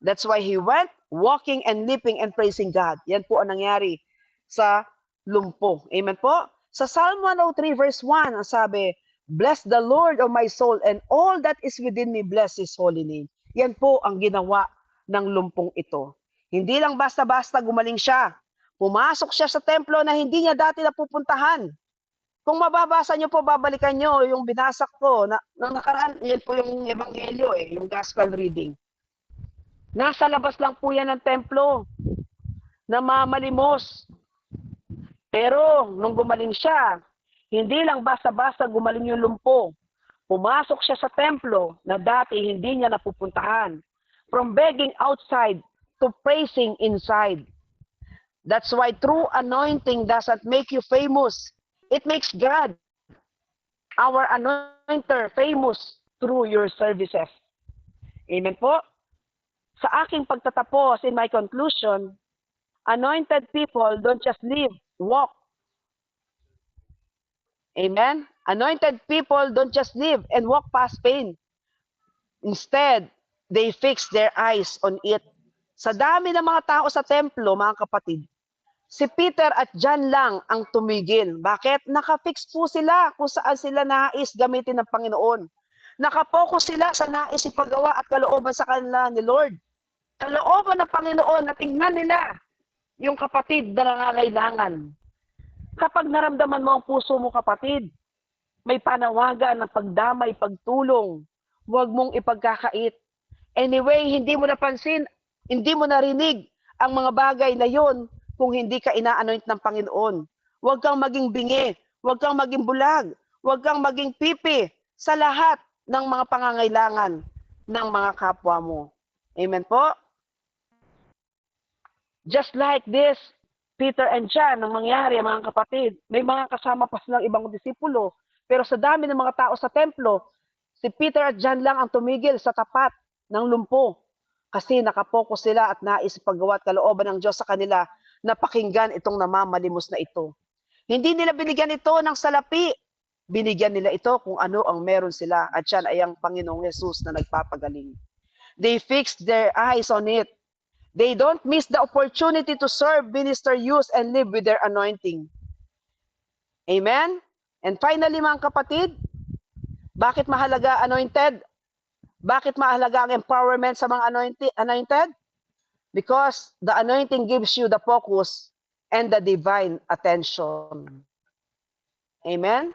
That's why he went walking and leaping and praising God. Yan po ang nangyari sa lumpo. Amen po? Sa Psalm 103 verse 1, ang sabi, bless the Lord, O my soul, and all that is within me, bless His holy name. Yan po ang ginawa ng lumpong ito. Hindi lang basta-basta gumaling siya. Pumasok siya sa templo na hindi niya dati napupuntahan. Kung mababasa nyo po, babalikan nyo yung binasak ko na nakaraan, yan po yung ebanghelyo yung gospel reading. Nasa labas lang po yan ng templo na mamalimos. Pero nung gumaling siya, hindi lang basta-basta gumaling yung lumpo. Pumasok siya sa templo na dati hindi niya napupuntahan. From begging outside to praising inside. That's why true anointing doesn't make you famous. It makes God, our anointer, famous through your services. Amen po? Sa aking pagtatapos, in my conclusion, anointed people don't just live, walk. Amen? Anointed people don't just live and walk past pain. Instead, they fix their eyes on it. Sa dami ng mga tao sa templo, mga kapatid, si Peter at John lang ang tumigil. Bakit? Nakafix po sila kung saan sila nais gamitin ng Panginoon. Nakapokus sila sa nais ipagawa at kalooban sa kanila ni Lord. Kalooban ng Panginoon na tingnan nila yung kapatid na nangangailangan. Kapag naramdaman mo ang puso mo, kapatid, may panawagan ng pagdamay, pagtulong. Huwag mong ipagkakait. Anyway, hindi mo napansin, hindi mo narinig ang mga bagay na yon kung hindi ka ina-anoint ng Panginoon. Huwag kang maging bingi, huwag kang maging bulag, huwag kang maging pipi sa lahat ng mga pangangailangan. ng mga kapwa mo. Amen po? Just like this, Peter and John, ang mangyari, mga kapatid, may mga kasama pa silang ibang disipulo, pero sa dami ng mga tao sa templo, si Peter at John lang ang tumigil sa tapat ng lumpo. Kasi nakapokus sila at nais paggawa at kalooban ng Diyos sa kanila na pakinggan itong namamalimos na ito. Hindi nila binigyan ito ng salapi. Binigyan nila ito kung ano ang meron sila. At yan ay ang Panginoong Yesus na nagpapagaling. They fixed their eyes on it. They don't miss the opportunity to serve, minister, use, and live with their anointing. Amen? And finally, mga kapatid, bakit mahalaga anointed? Bakit mahalaga ang empowerment sa mga anointed? Because the anointing gives you the focus and the divine attention. Amen?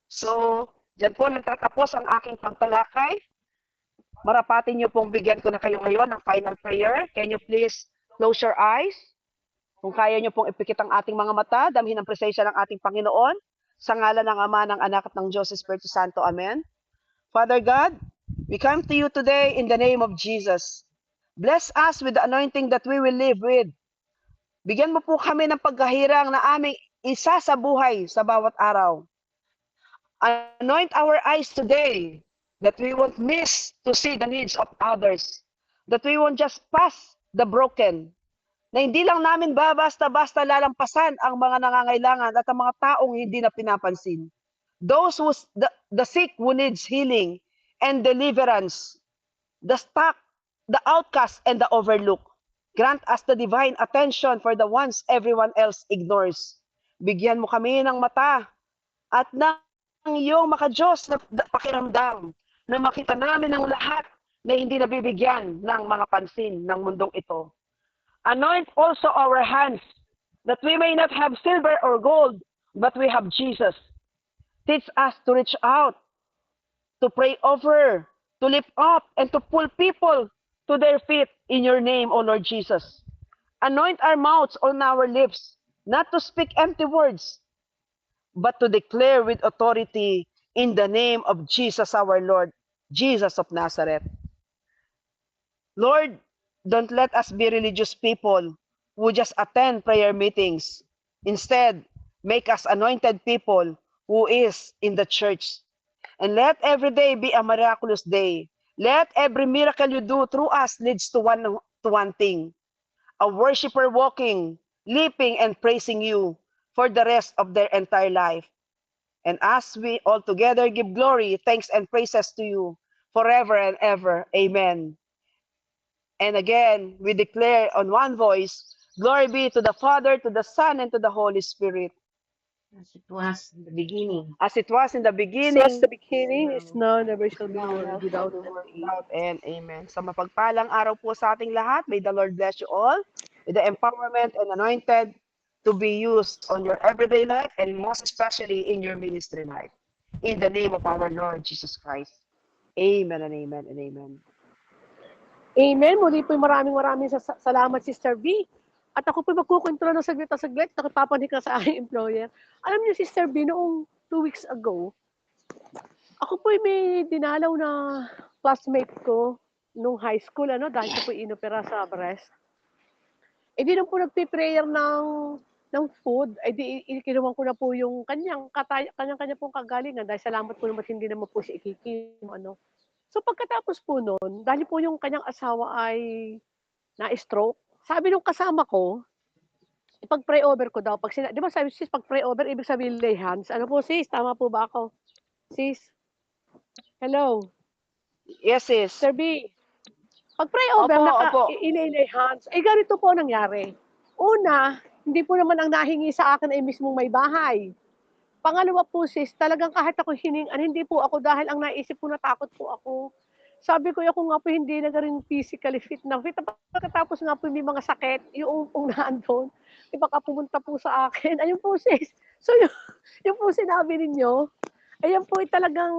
So, dyan po nagtatapos ang aking pagtalakay. Marapatin niyo pong bigyan ko na kayo ngayon ng final prayer. Can you please close your eyes? Kung kaya niyo pong ipikit ang ating mga mata, damhin ang presensya ng ating Panginoon, sa ngalan ng Ama, ng Anak, at ng Diyos, Espiritu Santo. Amen. Father God, we come to you today in the name of Jesus. Bless us with the anointing that we will live with. Bigyan mo po kami ng pagkahirang na aming isa sa buhay sa bawat araw. Anoint our eyes today that we won't miss to see the needs of others, that we won't just pass the broken, na hindi lang namin basta-basta lalampasan ang mga nangangailangan at ang mga taong hindi na pinapansin. Those who, the sick who needs healing and deliverance, the stuck, the outcast, and the overlooked. Grant us the divine attention for the ones everyone else ignores. Bigyan mo kami ng mata at ng iyong maka-Diyos na pakiramdam na makita namin ang lahat na hindi nabibigyan ng mga pansin ng mundong ito. Anoint also our hands that we may not have silver or gold, but we have Jesus. Teach us to reach out, to pray over, to lift up, and to pull people to their feet in your name, O Lord Jesus. Anoint our mouths on our lips, not to speak empty words, but to declare with authority in the name of Jesus our Lord, Jesus of Nazareth. Lord, don't let us be religious people who just attend prayer meetings. Instead, make us anointed people who is in the church. And let every day be a miraculous day. Let every miracle you do through us leads to one thing. A worshiper walking, leaping, and praising you for the rest of their entire life. And as we all together give glory, thanks, and praises to you forever and ever. Amen. And again, we declare on one voice, glory be to the Father, to the Son, and to the Holy Spirit. As it was in the beginning. As it was in the beginning. So as the beginning is now, never shall be world without end. Amen. So mapagpalang araw po sa ating lahat. May the Lord bless you all with the empowerment and anointed to be used on your everyday life and most especially in your ministry life. In the name of our Lord Jesus Christ. Amen and amen and amen. Amen. Muli po maraming salamat, Sister V. At ako po magkukontrol ng saglit na saglit. Nakipapanik ka sa aking employer. Alam niyo, Sister V, noong 2 weeks ago, ako po may dinalaw na classmate ko nung high school, dahil siya po inopera sa breast. Eh di nung po nagpe-prayer ng food, eh di kinuha ko na po yung kanya-kanya pong kagalingan dahil salamat po naman hindi naman po siya ikikim, So pagkatapos po noon, dahil po yung kanyang asawa ay na-stroke, sabi nung kasama ko, ipag-pray over ko daw. Di ba sabi sis, pag-pray over, ibig sabihin lay hands. Ano po sis, tama po ba ako? Sis? Hello? Yes, sis. Sir B, pag-pray over, ilay hands. Eh ganito po nangyari. Una, hindi po naman ang nahingi sa akin ay mismong may bahay. Pangalawa po sis, talagang kahit ako hindi po ako dahil ang naisip ko natakot po ako. Sabi ko, ako nga po hindi na rin physically fit na fit. Pagkatapos nga po may mga sakit, yung naandun, baka pumunta po sa akin. Ayun po sis. So yung po sinabi ninyo, ayan po talagang,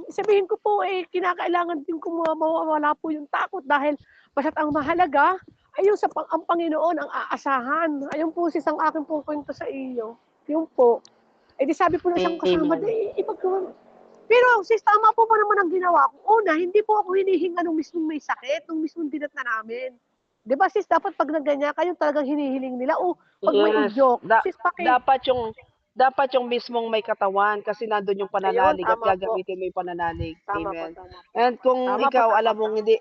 sabihin ko po kinakailangan din ko mawawala po yung takot dahil basta't ang mahalaga, ayun ang Panginoon ang aasahan. Ayun po sis ang aking pong kwento sa iyo. Yun po. Eh di sabi po ng isang kasama, Pero sis, tama po ba naman ang ginawa ko? Una, hindi po ako hinihinga nung mismong may sakit, nung mismong dinat na namin. Di ba sis, dapat pag naganyan, kayong talagang hinihiling nila, o pag may Yes. udyok, sis, Dapat yung mismong may katawan kasi nandun yung ayun, pananalig at tama po. gagamitin mo yung pananalig. Tama po, Amen. tama po. And kung Tama po, ikaw tama alam po. mong hindi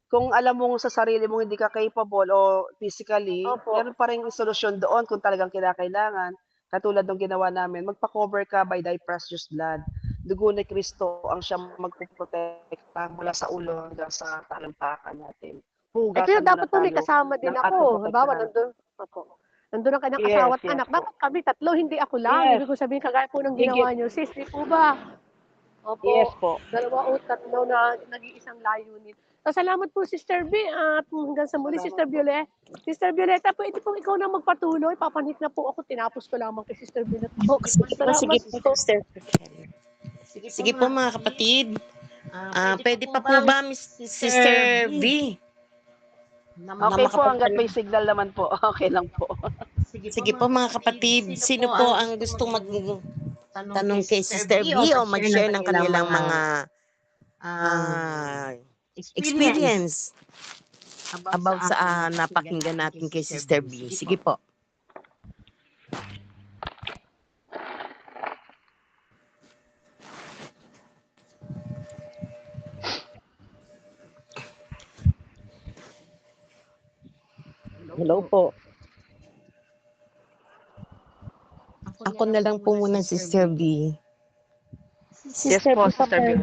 kung alam mong sa sarili mong hindi ka capable o physically, Opo. meron pa ring solusyon doon kung talagang kinakailangan. Katulad ng ginawa namin, magpa-cover ka by thy precious blood. Dugo ni Kristo ang siyang magpoprotekta mula sa ulo hanggang sa talampakan natin. Eh, pero Hugasan mo dapat na po may tayo kasama din ng ako. ating Halimbawa, protektahan. nandun ang kanyang Yes, asawa at yes anak. po. Bakit kami tatlo, hindi ako lang? Yes, Ibig ko sabihin, kagaya po ng higit. ginawa niyo. Sis, di po ba? Yes Opo, po. 2 o 3 na nag-iisang layunin. So, salamat po, Sister B. At hanggang sa muli, Salamat Sister po. Violeta. Sister Violeta, pwede pong ikaw na magpatuloy. Papanik na po ako. Tinapos ko lamang kay Sister Violeta. Sige Salamat. po, Sister. Sige po mga kapatid. Pwede pa po ba, Sister V? Okay po, hanggat may signal naman po. Okay lang po. Sige po mga kapatid. Sino po ang gustong magtanong kay Sister V o mag-share ng kanilang mga experience about sa napakinggan natin kay Sister V? Sige po. Hello po. Ako na lang po muna, Sister V. Yes po, Sister Bill.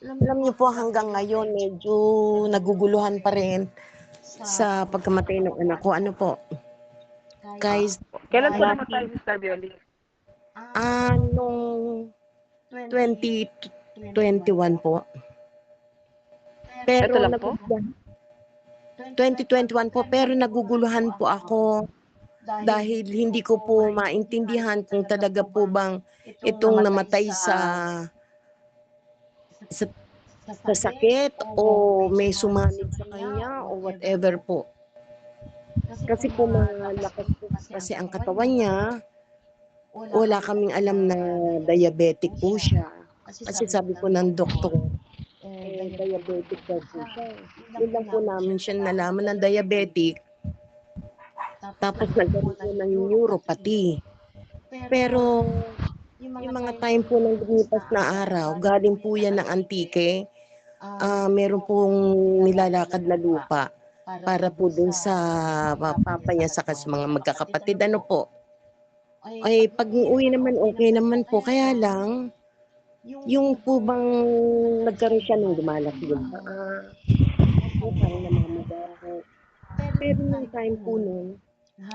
Alam niyo po hanggang ngayon medyo naguguluhan pa rin sa pagkamatay ng anak ko. Ano po? Guys, Kailan po namatay, Sister Bill? nung 2021 po. Pero Ito lang po? 2021 po, pero naguguluhan po ako dahil hindi ko po maintindihan kung talaga po bang itong namatay sa sakit o may sumanig sa kanya o whatever po. Kasi po malakas po kasi ang katawan niya, wala kaming alam na diabetic po siya. Kasi sabi po ng doktor, diabetic daw po siya. Yun lang po namin siya nalaman ng diabetic. Tapos nagkaroon po ng neuropathy. Pero yung mga time po ng lumipas na araw, galing po yan ng Antique, meron pong nilalakad na lupa para po dun sa papa niya sa mga magkakapatid. Ano po? Ay, pag uwi naman, okay naman po. Kaya lang, yung po bang nagkaroon siya nung lumalaki yung paa, parang namamagaho. Pero nung time po nun,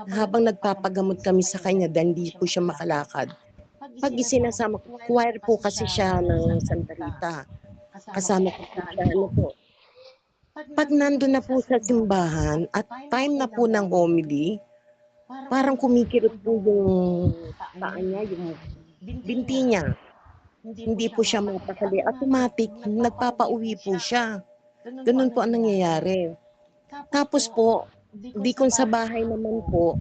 habang nagpapagamot kami sa kanya dahil hindi po siya makalakad, pag isinasama ko, choir po kasi siya ng Santa Rita. Kasama ko po siya, ano po. Pag nandun na po sa simbahan at time na po ng homily, parang kumikirot po yung paa niya, yung binti niya. Hindi po siya mapakali. Automatic, nagpapauwi po siya. Ganun po ang nangyayari. Tapos po, di kung sa bahay naman po,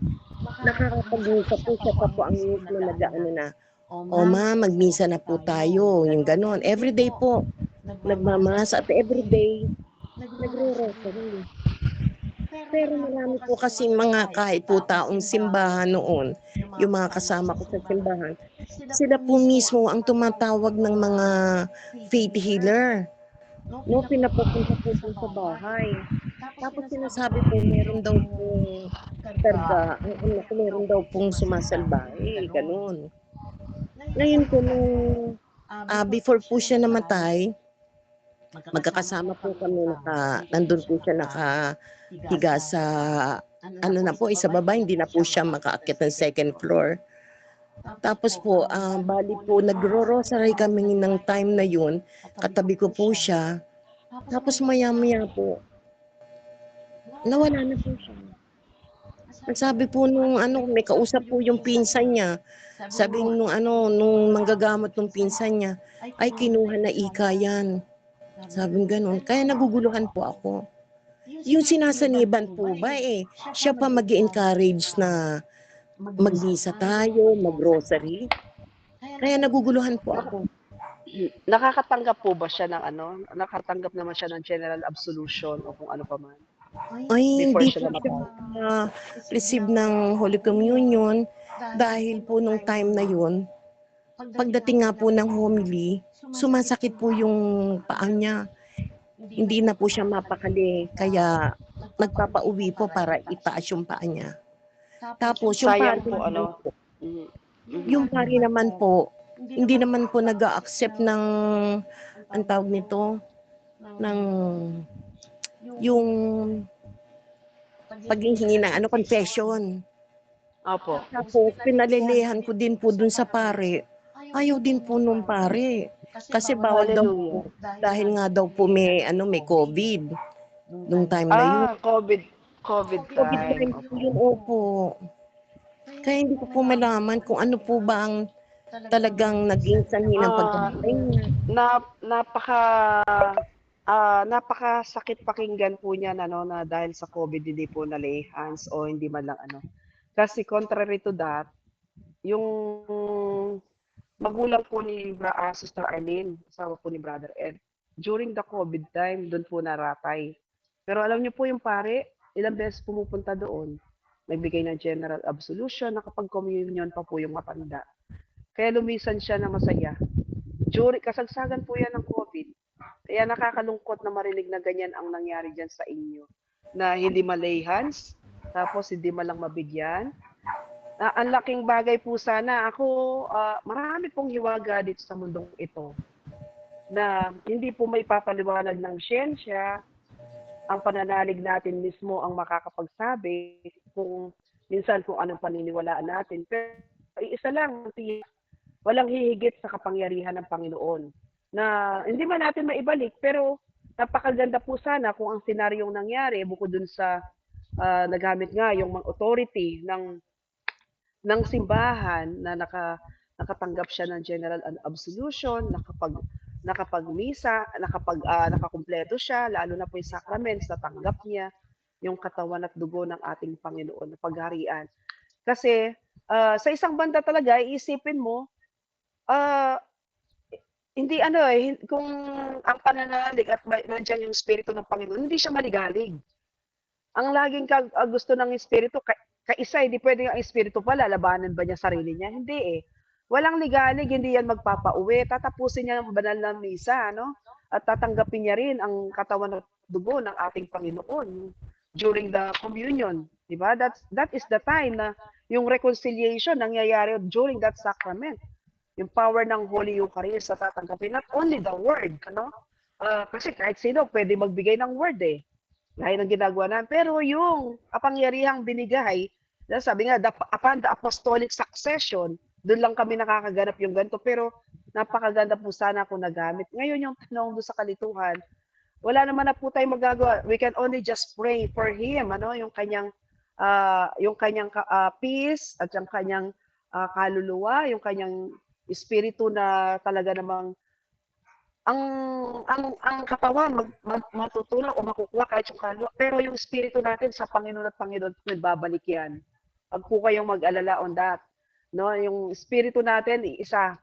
nakakapag-misa po siya pa po ang mismo nag-ano na, o ma, mag-misa na po tayo, yung ganon. Everyday po, nagmamas at everyday, nagre-rosary. Pero marami po kasi mga kahit po taong simbahan noon, yung mga kasama ko sa simbahan, sila po mismo ang tumatawag ng mga faith healer. No, pinapupunta po dun sa bahay. Tapos sinasabi po, meron daw pong karga, ang anak ko meron daw pong sumasalbahe, ganun. Ngayon po, nung before po siya namatay, magkakasama po kami, nandun po siya nakahiga sa, ano na po, isa baba, hindi na po siya makaakyat ng second floor. Tapos po, bali po, nagro-rosary kami ng time na yun, katabi ko po siya. Tapos maya-maya po, nawala na po siya. Sabi po nung may kausap po yung pinsan niya. Sabi nung nung manggagamot nung pinsan niya, ay kinuha na ika yan. Sabi ganun. Kaya naguguluhan po ako. Yung sinasaniban po ba siya pa mag-encourage na magbisa tayo, mag-rosary. Kaya naguguluhan po ako. Nakakatanggap po ba siya ng ano, nakatanggap naman siya ng general absolution o kung ano pa man Ay, before hindi siya po siya namatay? receive ng Holy Communion dahil po nung time na yun, pagdating nga po ng homily, sumasakit po yung paa niya. Hindi na po siya mapakali, kaya nagpapauwi po para itaas yung paa niya. Tapos yung Sayang pari po naman ano. po, Mhm. Mhm. yung pari naman po, hindi naman po nag-a-accept ng, ang tawag nito, ng yung paghihingi ng ano, confession. Opo. Tapos pinalilihan ko din po dun sa pare. Ayaw din po nung pare. Kasi bawal daw Hallelujah. po. Dahil nga daw po may, ano, may COVID nung time na yun. COVID time. COVID-19 po yun, opo. Kaya hindi ko po malaman kung ano po ba ang talagang naging sanhi ng Ah, pagkamatay niya. napaka napakasakit pakinggan po niyan ano na dahil sa COVID hindi po na-lay hands o hindi man lang ano. Kasi contrary to that, yung magulang po ni Sister Arlene, asawa po ni Brother Ed, during the COVID time, doon po naratay. Pero alam niyo po yung pare, ilang beses pumupunta doon. Nagbigay ng general absolution, nakapag-communion pa po yung matanda. Kaya lumisan siya na masaya. During, kasagsagan po yan ng COVID. Kaya nakakalungkot na marinig na ganyan ang nangyari dyan sa inyo. Na hindi malay hands, tapos hindi man lang mabigyan. Ang laking bagay po sana. Ako, marami pong hiwaga dito sa mundong ito na hindi po may papaliwanag ng siyensya. Ang pananalig natin mismo ang makakapagsabi kung minsan kung anong paniniwalaan natin. Pero isa lang, walang hihigit sa kapangyarihan ng Panginoon na hindi man natin maibalik pero napakaganda po sana kung ang senaryong nangyari bukod dun sa nagamit nga yung mga authority ng simbahan na nakatanggap siya ng general absolution, nakapagmisa, nakakumpleto siya, lalo na po yung sacraments, natanggap niya yung katawan at dugo ng ating Panginoon na pagharian. Kasi sa isang banda talaga, iisipin mo, ah, hindi ano eh, kung ang pananalig at nandiyan yung Espiritu ng Panginoon, hindi siya maligalig. Ang laging gusto ng Espiritu, kaisa, hindi pwede ang Espiritu pala, labanan ba niya sarili niya? Hindi eh. Walang ligalig, hindi yan magpapauwi. Tatapusin niya ang banal na misa, no? At tatanggapin niya rin ang katawan at dugo ng ating Panginoon during the communion. Diba? That is the time na yung reconciliation nangyayari during that sacrament. Yung power ng Holy Eucharist sa tatanggapin. Not only the word, ano? Kasi kahit sino pwede magbigay ng word eh. Gaya ng ginagawa namin. Pero yung kapangyarihang binigay, sabi nga, upon the apostolic succession, doon lang kami nakakaganap yung ganito. Pero napakaganda po sana kung nagamit. Ngayon yung tanong doon sa kalituhan, wala naman na po tayong magagawa. We can only just pray for him, ano, yung kanyang peace at yung kanyang kaluluwa, yung kanyang espiritu na talaga namang ang ang katawan matutulak o makukuha kahit yung kaluluwa. Pero yung espiritu natin sa Panginoon at Panginoon, nagbabalik yan. Huwag po kayong mag-alala on that. No, yung espiritu natin, isa,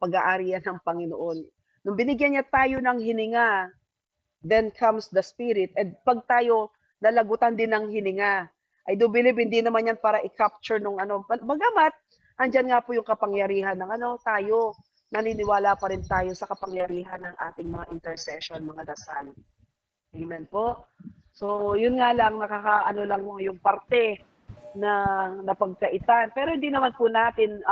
pag-aari yan ng Panginoon. Nung binigyan niya tayo ng hininga, then comes the spirit. And pag tayo nalagutan din ng hininga, I do believe hindi naman yan para i-capture nung ano. Bagamat, andyan nga po yung kapangyarihan ng ano, tayo naniniwala pa rin tayo sa kapangyarihan ng ating mga intercession, mga dasal. Amen po. So, yun nga lang, nakakaano lang mo yung parte na napagkaitan. Pero hindi naman po natin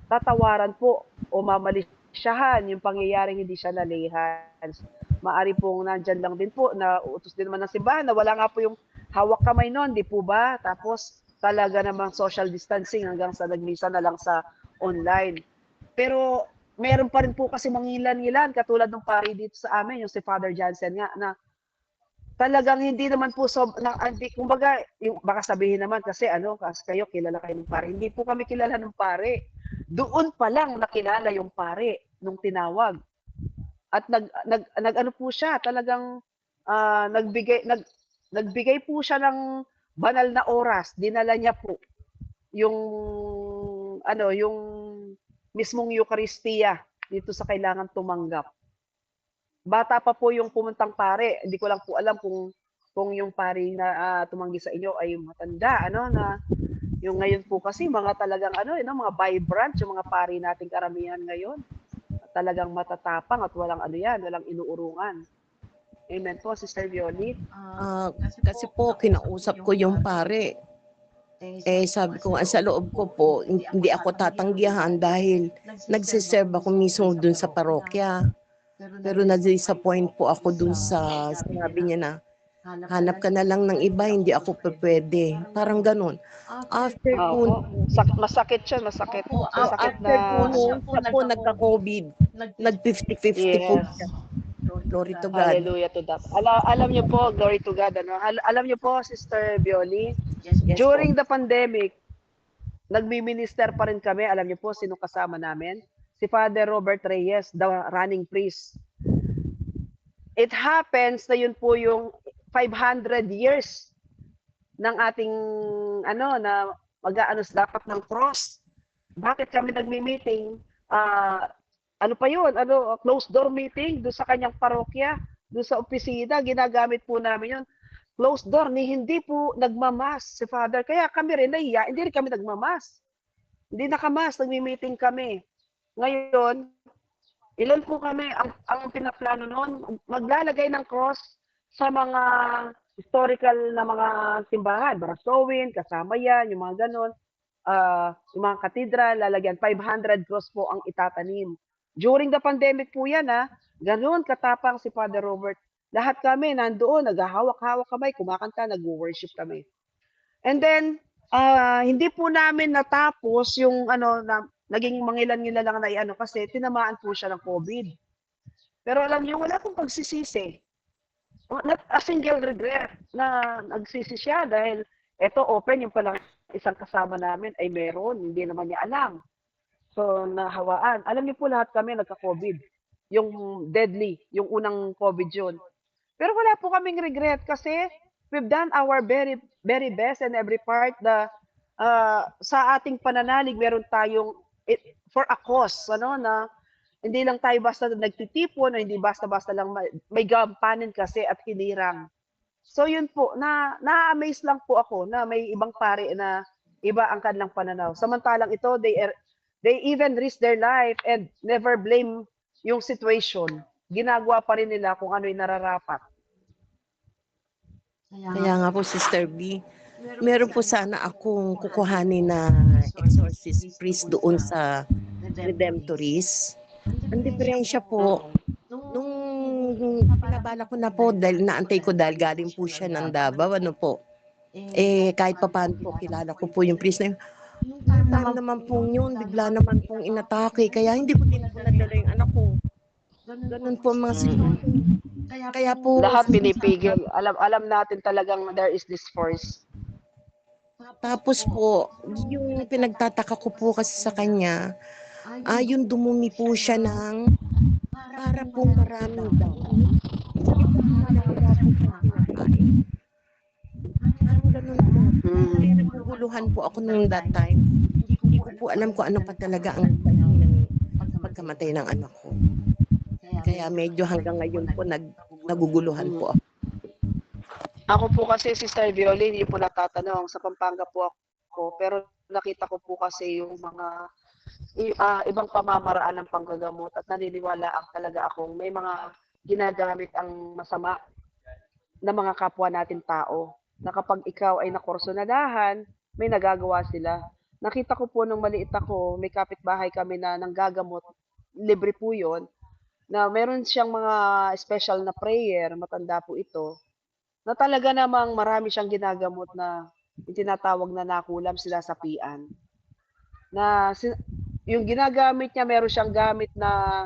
tatawaran po o mamalisyahan yung pangyayaring hindi siya nalihan. Maari pong nandyan lang din po na utos din naman ng simbahan na wala nga po yung hawak kamay noon, di po ba? Tapos talaga namang social distancing hanggang sa nagmisa na lang sa online. Pero meron pa rin po kasi mangilan-ngilan katulad ng pari dito sa amin, yung si Father Johnson nga na talagang hindi naman po kumbaga, yung baka sabihin naman kasi ano, kasi kayo kilala kayo ng pare. Hindi po kami kilala ng pare. Doon pa lang nakilala yung pare nung tinawag. At nag ano po siya, talagang nagbigay po siya ng banal na oras. Dinala niya po yung ano, yung mismong Eucharistia, dito sa kailangan tumanggap. Bata pa po yung pumuntang pare, hindi ko lang po alam kung yung pare na tumanggi sa inyo ay matanda, ano, na yung ngayon po kasi mga talagang ano, mga vibrant, yung mga pare nating karamihan ngayon. Talagang matatapang at walang ano yan, walang inuurungan. Amen po, Sister Violet. Kasi po, kinausap ko yung pare. Sabi ko, sa loob ko po, hindi ako tatanggihan dahil nagsiserve ako mismo dun sa parokya. Pero na-disappoint po ako dun sa sinabi niya na, hanap ka na lang ng iba, hindi ako pwede. Parang ganun. After po, Masakit siya, masakit. Masakit after po na, siya po nagka-COVID, nag-50-50 po yes. siya. Glory to God. Hallelujah to that. Alam niyo po, glory to God. Ano? Alam niyo po, Sister Bioli, Yes during the pandemic, nagmi-minister pa rin kami. Alam niyo po, sino kasama namin? Si Father Robert Reyes, the running priest. It happens na yun po yung 500 years ng ating ano na mag-aanos dapat ng cross. Bakit kami nagmi-meeting? Ano pa yun? Ano, closed door meeting doon sa kanyang parokya, doon sa opisina, ginagamit po namin yun. Closed door, ni hindi po nagmamas si Father. Kaya kami rin nahiya, hindi rin kami nagmamas. Hindi nakamas, nagmi-meeting kami. Ngayon, ilan po kami, ang pinaplano noon, maglalagay ng cross sa mga historical na mga simbahan, Barasowin, kasama yan, yung mga ganon, yung mga katedral, lalagyan, 500 cross po ang itatanim. During the pandemic po yan, ganon katapang si Father Robert. Lahat kami nandoon, naghahawak-hawak kamay, kumakanta, nag-worship kami. And then, hindi po namin natapos yung ano, na, naging mangilan-ngilan lang na ano kasi tinamaan po siya ng COVID. Pero alam niyo, wala pong pagsisisi. Not a single regret na nagsisi siya dahil eto open yung palang isang kasama namin ay meron, hindi naman niya alam. So, nahawaan. Alam niyo po lahat kami nagka-COVID. Yung deadly, yung unang COVID yun. Pero wala po kaming regret kasi we've done our very, very best in every part. Sa ating pananalig, meron tayong for a cause, ano, na hindi lang tayo basta nagtitipon, o hindi basta-basta lang may gampanin kasi at hinirang. So yun po, na-amaze lang po ako na may ibang pare na iba ang kanilang pananaw. Samantalang ito, they even risk their life and never blame yung situation. Ginagawa pa rin nila kung ano yung nararapat. Kaya nga po, Sister B, meron po sana akong kukuhanin na exorcist priest doon sa Redemptorist. Ang diferensya po, nung pinabala ko na po, dahil naantay ko dahil galing po siya ng Davao, ano po, kahit pa paano po, kilala ko po yung priest na yun. Yung time naman po yun, bigla naman pong inatake, kaya hindi ko din po nadala yung anak ko. Ganun po ang mga sitwasyon. Kaya po, Lahat pinipigil. Alam natin talagang there is this force. tapos po, yung pinagtataka ko po kasi sa kanya, yung dumumi po siya ng para po maraming dami. Parang ganun po. Kaya naguguluhan po ako nung that time. Hindi ko po alam kung ano pa talaga ang pagkamatay ng anak ko. Kaya medyo hanggang ngayon po naguguluhan po ako. Ako po kasi, Sister Violin, hindi po natatanong. Sa Pampanga po ako. Pero nakita ko po kasi yung mga ibang pamamaraan ng panggagamot at naniniwala talaga akong may mga ginagamit ang masama na mga kapwa natin tao. Na kapag ikaw ay nakursunadahan, may nagagawa sila. Nakita ko po nung maliit ako, may kapitbahay kami na nanggagamot, libre po yun, na meron siyang mga special na prayer, matanda po ito, na talaga namang marami siyang ginagamot na tinatawag na nakulam sila sa pian. Na yung ginagamit niya, meron siyang gamit na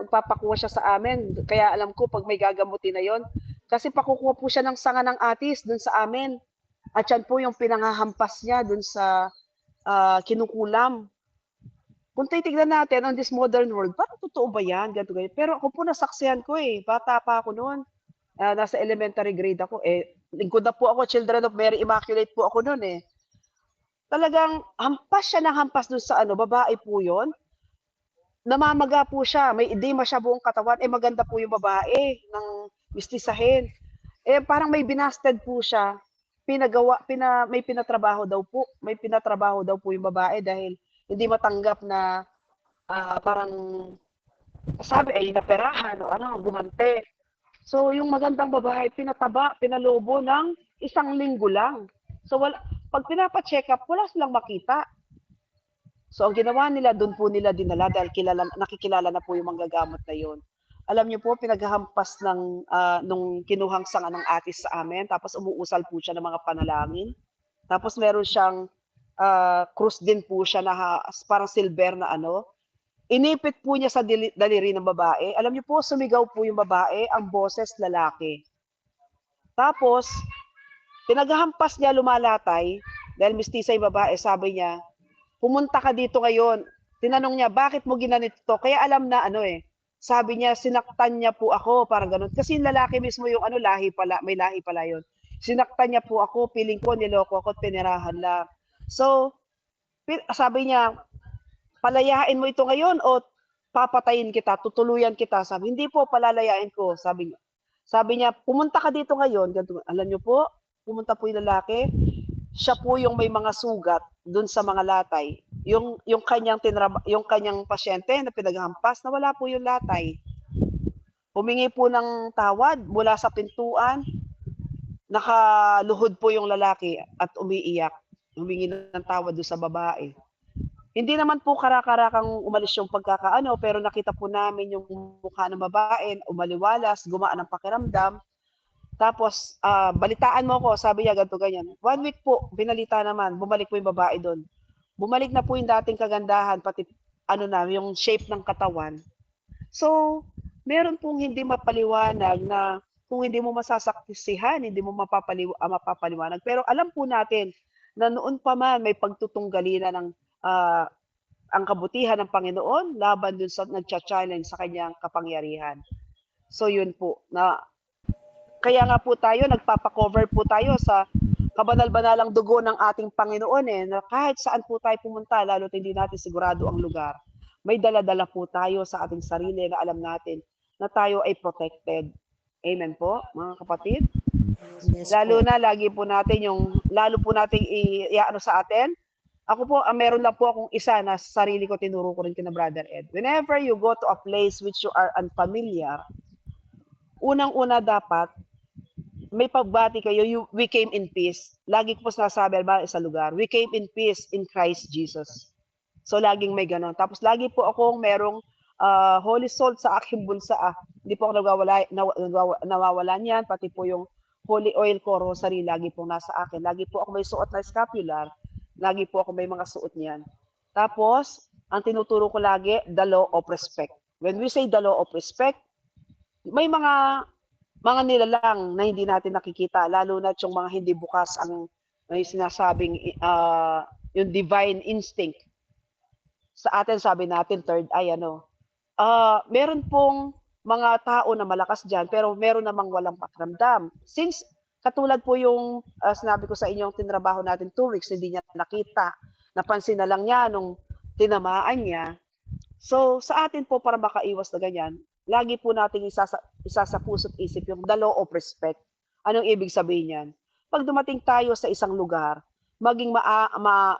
magpapakuha siya sa amin. Kaya alam ko pag may gagamutin na yon, kasi pakukuha po siya ng sanga ng atis dun sa amin. At yan po yung pinangahampas niya dun sa kinukulam. Kung titignan natin on this modern world, parang totoo ba yan? Ganito, ganito. Pero ako po nasaksihan ko bata pa ako noon. Nasa elementary grade ako. Lingkod na po ako, Children of Mary Immaculate po ako noon Talagang hampas siya ng hampas dun sa babae po yon. namamaga po siya, may edema siya buong katawan, maganda po yung babae ng mistisahin. Parang may binasted po siya, may pinatrabaho daw po, yung babae dahil hindi matanggap na parang sabi ay naperahan o ano, gumante. So yung magandang babae pinalobo ng 1 linggo lang. So pag pinapa-check up, wala silang makita. So ang ginawa nila, doon po nila dinala dahil nakikilala na po yung manggagamot na yon. Alam niyo po, pinaghahampas nung kinuhang sanga ng atis sa amin, tapos umuusal po siya ng mga panalangin. Tapos meron siyang krus din po siya na parang silver na ano. Inipit po niya sa daliri ng babae. Alam niyo po, sumigaw po yung babae, ang boses lalaki. Tapos, pinaghahampas niya, lumalatay, dahil mistisa yung babae, sabi niya, pumunta ka dito ngayon. Tinanong niya, bakit mo ginanito to? Kaya alam na sabi niya, sinaktan niya po ako, parang ganun. Kasi yung lalaki mismo yung lahi pala, may lahi pala yun. Sinaktan niya po ako, piling ko, niloko ako, tinirahan lang. So, sabi niya, palayain mo ito ngayon o papatayin kita, tutuluyan kita. Sabi, hindi po, palalayain ko. Sabi niya, pumunta ka dito ngayon. Alam niyo po, pumunta po yung lalaki. Siya po yung may mga sugat dun sa mga latay. Yung kanyang pasyente na pinaghampas, na wala po yung latay. Humingi po ng tawad mula sa pintuan. Nakaluhod po yung lalaki at umiiyak. Humingi ng tawad doon sa babae. Hindi naman po karakarakang umalis yung pagkakaano, pero nakita po namin yung mukha ng babae, umaliwalas, gumaan ang pakiramdam. Tapos, balitaan mo ko, sabi niya, ganito, ganyan. 1 week po, binalita naman, bumalik po yung babae doon. Bumalik na po yung dating kagandahan, pati yung shape ng katawan. So, meron pong hindi mapaliwanag na kung hindi mo masasaksihan, hindi mo mapapaliwanag. Pero alam po natin na noon pa man may pagtutunggali na ng ang kabutihan ng Panginoon laban dun sa nagcha-challenge sa kanyang kapangyarihan. So yun po, kaya nga po tayo, nagpapacover po tayo sa kabanal-banalang dugo ng ating Panginoon na kahit saan po tayo pumunta, lalo't hindi natin sigurado ang lugar, may dala-dala po tayo sa ating sarili na alam natin na tayo ay protected. Amen po, mga kapatid? Yes Lalo po. na, lalo po nating iano sa atin. Ako po, meron lang po akong isa na sarili ko, tinuro ko rin kina Brother Ed. Whenever you go to a place which you are unfamiliar, unang-una dapat, may pagbati kayo, we came in peace. Lagi ko po sinasabi sa lugar, we came in peace in Christ Jesus. So, laging may ganon. Tapos, lagi po akong merong holy salt sa aking bulsa. Hindi po ako nawawala niyan, pati po yung holy oil ko, rosary, lagi po nasa akin. Lagi po ako may suot na scapular. Lagi po ako may mga suot niyan. Tapos, ang tinuturo ko lagi, the law of respect. When we say the law of respect, may mga nilalang na hindi natin nakikita, lalo na yung mga hindi bukas ang may sinasabing yung divine instinct. Sa atin, sabi natin, third eye, meron pong mga tao na malakas dyan, pero meron namang walang pakiramdam. Since katulad po yung sinabi ko sa inyong tinrabaho natin 2 weeks, hindi niya nakita. Napansin na lang niya nung tinamaan niya. So, sa atin po, para makaiwas na ganyan, lagi po natin isa sa puso't isip yung the law of respect. Anong ibig sabihin yan? Pag dumating tayo sa isang lugar, maging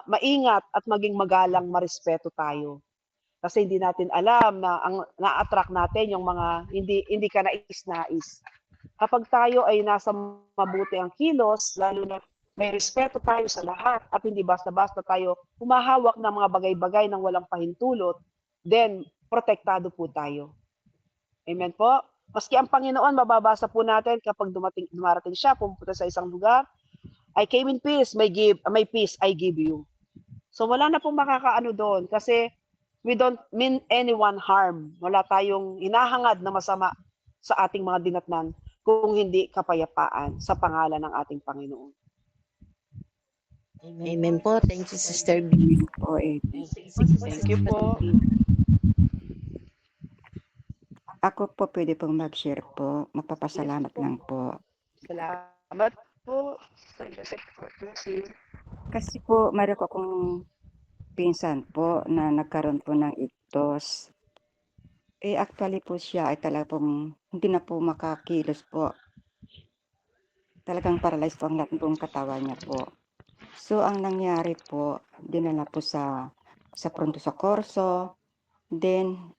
maingat at maging magalang, marespeto tayo. Kasi hindi natin alam na ang na-attract natin yung mga hindi ka nais-nais. Kapag tayo ay nasa mabuti ang kilos, lalo na may respeto tayo sa lahat at hindi basta-basta tayo humahawak ng mga bagay-bagay ng walang pahintulot, then protektado po tayo. Amen po? Maski ang Panginoon, mababasa po natin kapag dumarating siya, pumunta sa isang lugar, I came in peace, may peace I give you. So wala na pong makakaano doon kasi we don't mean anyone harm. Wala tayong hinahangad na masama sa ating mga dinatnan kung hindi kapayapaan sa pangalan ng ating Panginoon. Amen po. Thank you, Sister B. Thank you po. Ako po pwede pong mag-share po. Magpapasalamat lang po. Salamat po. Kasi po, meron ko akong pinsan po na nagkaroon po ng ictus. Actually po siya ay talagang hindi na po makakilos po. Talagang paralyzed po ang lahat ng buong katawan niya po. So, ang nangyari po, dinala po sa Pronto Soccorso. Then,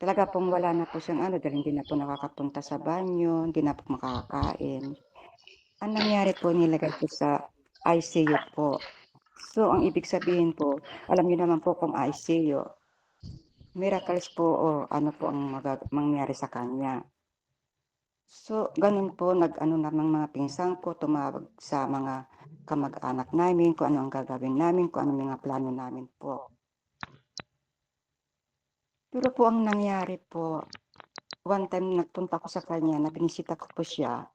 talaga pong wala na po siyang dahil hindi na po nakakapunta sa banyo, hindi na po makakakain. Ang nangyari po, nilagay po sa ICU po. So, ang ibig sabihin po, alam niyo naman po kung ICU, miracles po o ano po ang mangyari sa kanya. So, ganun po, nag-ano namang mga pinsan ko, tumawag sa mga kamag-anak namin, kung ano ang gagawin namin, kung ano mga plano namin po. Pero po ang nangyari po, one time nagpunta ko sa kanya, na binisita ko po siya.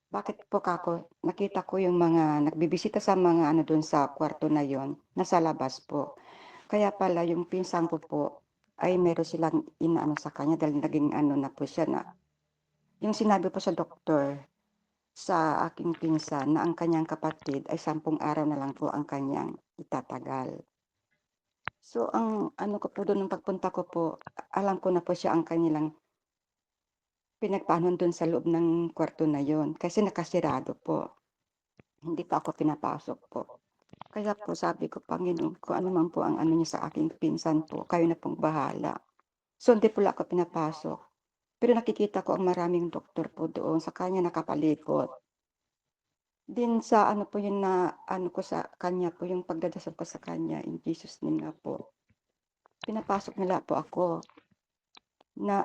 Bakit po nakita ko yung mga nagbibisita sa mga doon sa kwarto na yon, nasa labas po. Kaya pala yung pinsan ko po, ay meron silang inaano sa kanya dahil naging na po siya na, yung sinabi po sa doktor, sa aking pinsan na ang kanyang kapatid ay 10 araw na lang po ang kanyang itatagal. So, ang ano ko po doon nung pagpunta ko po, alam ko na po siya ang kanilang pinagpaanuhan doon sa loob ng kwarto na yon kasi nakasirado po. Hindi pa ako pinapasok po. Kaya po sabi ko, Panginoon, kung ano man po ang niya sa aking pinsan po, kayo na pong bahala. So, hindi po ako pinapasok. Pero nakikita ko ang maraming doktor po doon, sa kanya nakapalibot. Din sa po yun na ko sa kanya po, yung pagdadasal ko sa kanya, in Jesus name nga po. Pinapasok nila po ako na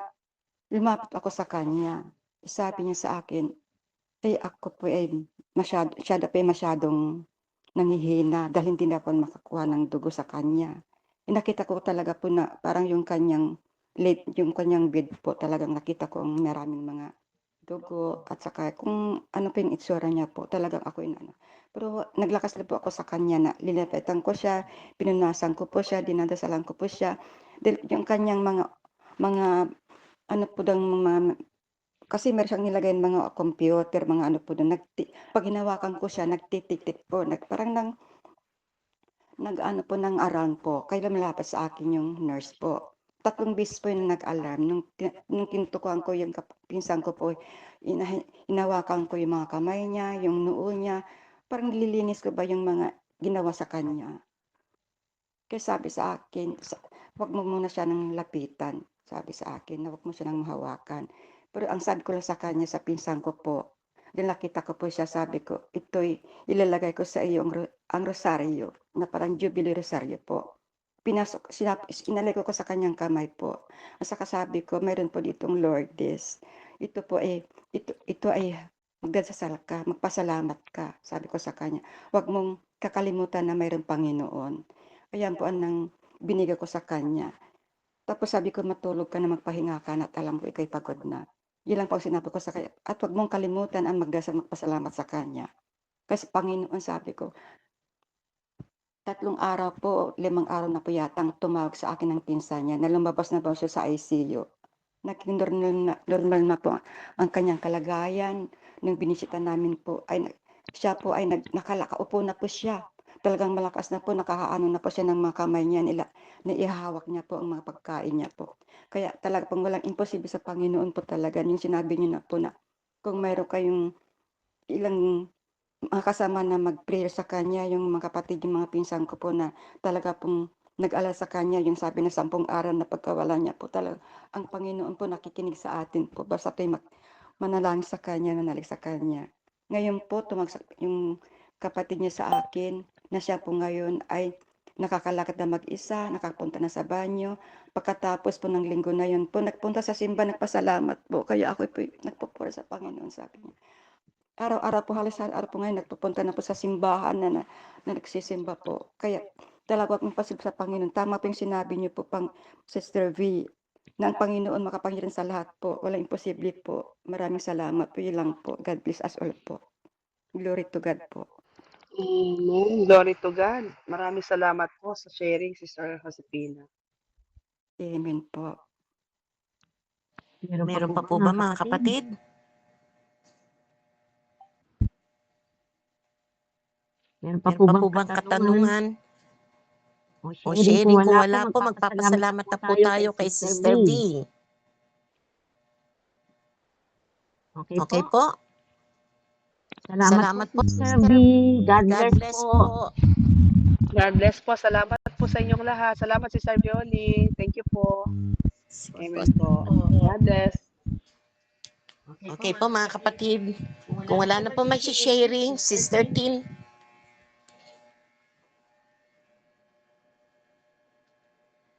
lumapit ako sa kanya. Sabi niya sa akin, ako po siya po ay masyadong nanghihina dahil hindi na po makakuha ng dugo sa kanya. Nakita ko talaga po na parang yung kanyang bed po, talagang nakita ko ang maraming mga dugo at saka kung ano po yung itsura niya po, talagang ako Pero naglakas na po ako sa kanya na linapitan ko siya, pinunasan ko po siya, dinadasalan ko po siya. Dahil yung kanyang mga po dang mga, kasi meron siyang nilagay ng mga computer, mga po doon. Pag hinawakan ko siya, nagtitik-tik po. Parang nag-ano po ng alarm po. Kaya malapit sa akin yung nurse po. 3 beses po yung nag-alarm. Nung tinutukuan ko yung pinsan ko po, hinawakan ko yung mga kamay niya, yung noo niya. Parang nililinis ko ba yung mga ginawa sa kanya. Kaya sabi sa akin, wag mo muna siya ng lapitan. Sabi sa akin, na wag mo siya nang mahawakan. Pero ang sabi ko lang sa kanya, sa pinsan ko po, dahil nakita ko po siya, sabi ko, ito'y ilalagay ko sa iyo ang rosaryo, na parang Jubilee Rosaryo po. Inalagay ko sa kanyang kamay po. At saka sabi ko, mayroon po ditong Lourdes. Ito ay magdasal ka, magpasalamat ka. Sabi ko sa kanya, wag mong kakalimutan na mayroong Panginoon. Ayan po ang binigay ko sa kanya. Tapos sabi ko, matulog ka na, magpahinga ka na at alam ko ikay pagod na. Yun lang po ang sinabi ko sa kanya. At huwag mong kalimutan ang magdasal, magpasalamat sa kanya. Kasi Panginoon, sabi ko, 3 araw po, 5 araw na po yatang tumawag sa akin ng pinsan niya na lumabas na ba siya sa ICU. Naging normal na po ang kanyang kalagayan. Nung binisita namin po, siya po ay nakaupo na po siya. Talagang malakas na po, nakakaano na po siya ng mga kamay niya, naihahawak niya po ang mga pagkain niya po. Kaya talaga pong walang imposible sa Panginoon po talaga. Yung sinabi niyo na po na kung mayroon kayong ilang mga kasama na mag-prayer sa kanya, yung mga kapatid, yung mga pinsan ko po na talaga pong nag-alala sa kanya, yung sabi na 10 araw na pagkawala niya po, talaga ang Panginoon po nakikinig sa atin po, basta tayo manalangin sa kanya, nanalig sa kanya. Ngayon po, yung kapatid niya sa akin, na siya po ngayon ay nakakalakad na mag-isa, nakapunta na sa banyo. Pagkatapos po ng linggo na yun po, nagpunta sa simba, nagpasalamat po. Kaya ako po nagpupura sa Panginoon, sabi niya. Araw-araw po, halos araw po ngayon, nagpupunta na po sa simbahan na nagsisimba po. Kaya talaga akong pasid sa Panginoon. Tama po yung sinabi niyo po, Sister V, na ang Panginoon makapangyarihan sa lahat po. Walang imposible po. Maraming salamat po. Yun lang po. God bless us all po. Glory to God po. Amen. Glory to God. Maraming salamat po sa sharing, Sister Josepina. Amen po. Meron pa po ba mga kapatid? Meron pa po bang katanungan? O sharing kung wala po, magpapasalamat na po tayo kay Sister V. Okay po? Salamat po, Sister V. God bless po. God bless po. Salamat po sa inyong lahat. Salamat, Sister Violi. Thank you po. Amen po. God bless. Okay po mga kapatid. Kung wala na po mag-sharing, Sister Tin,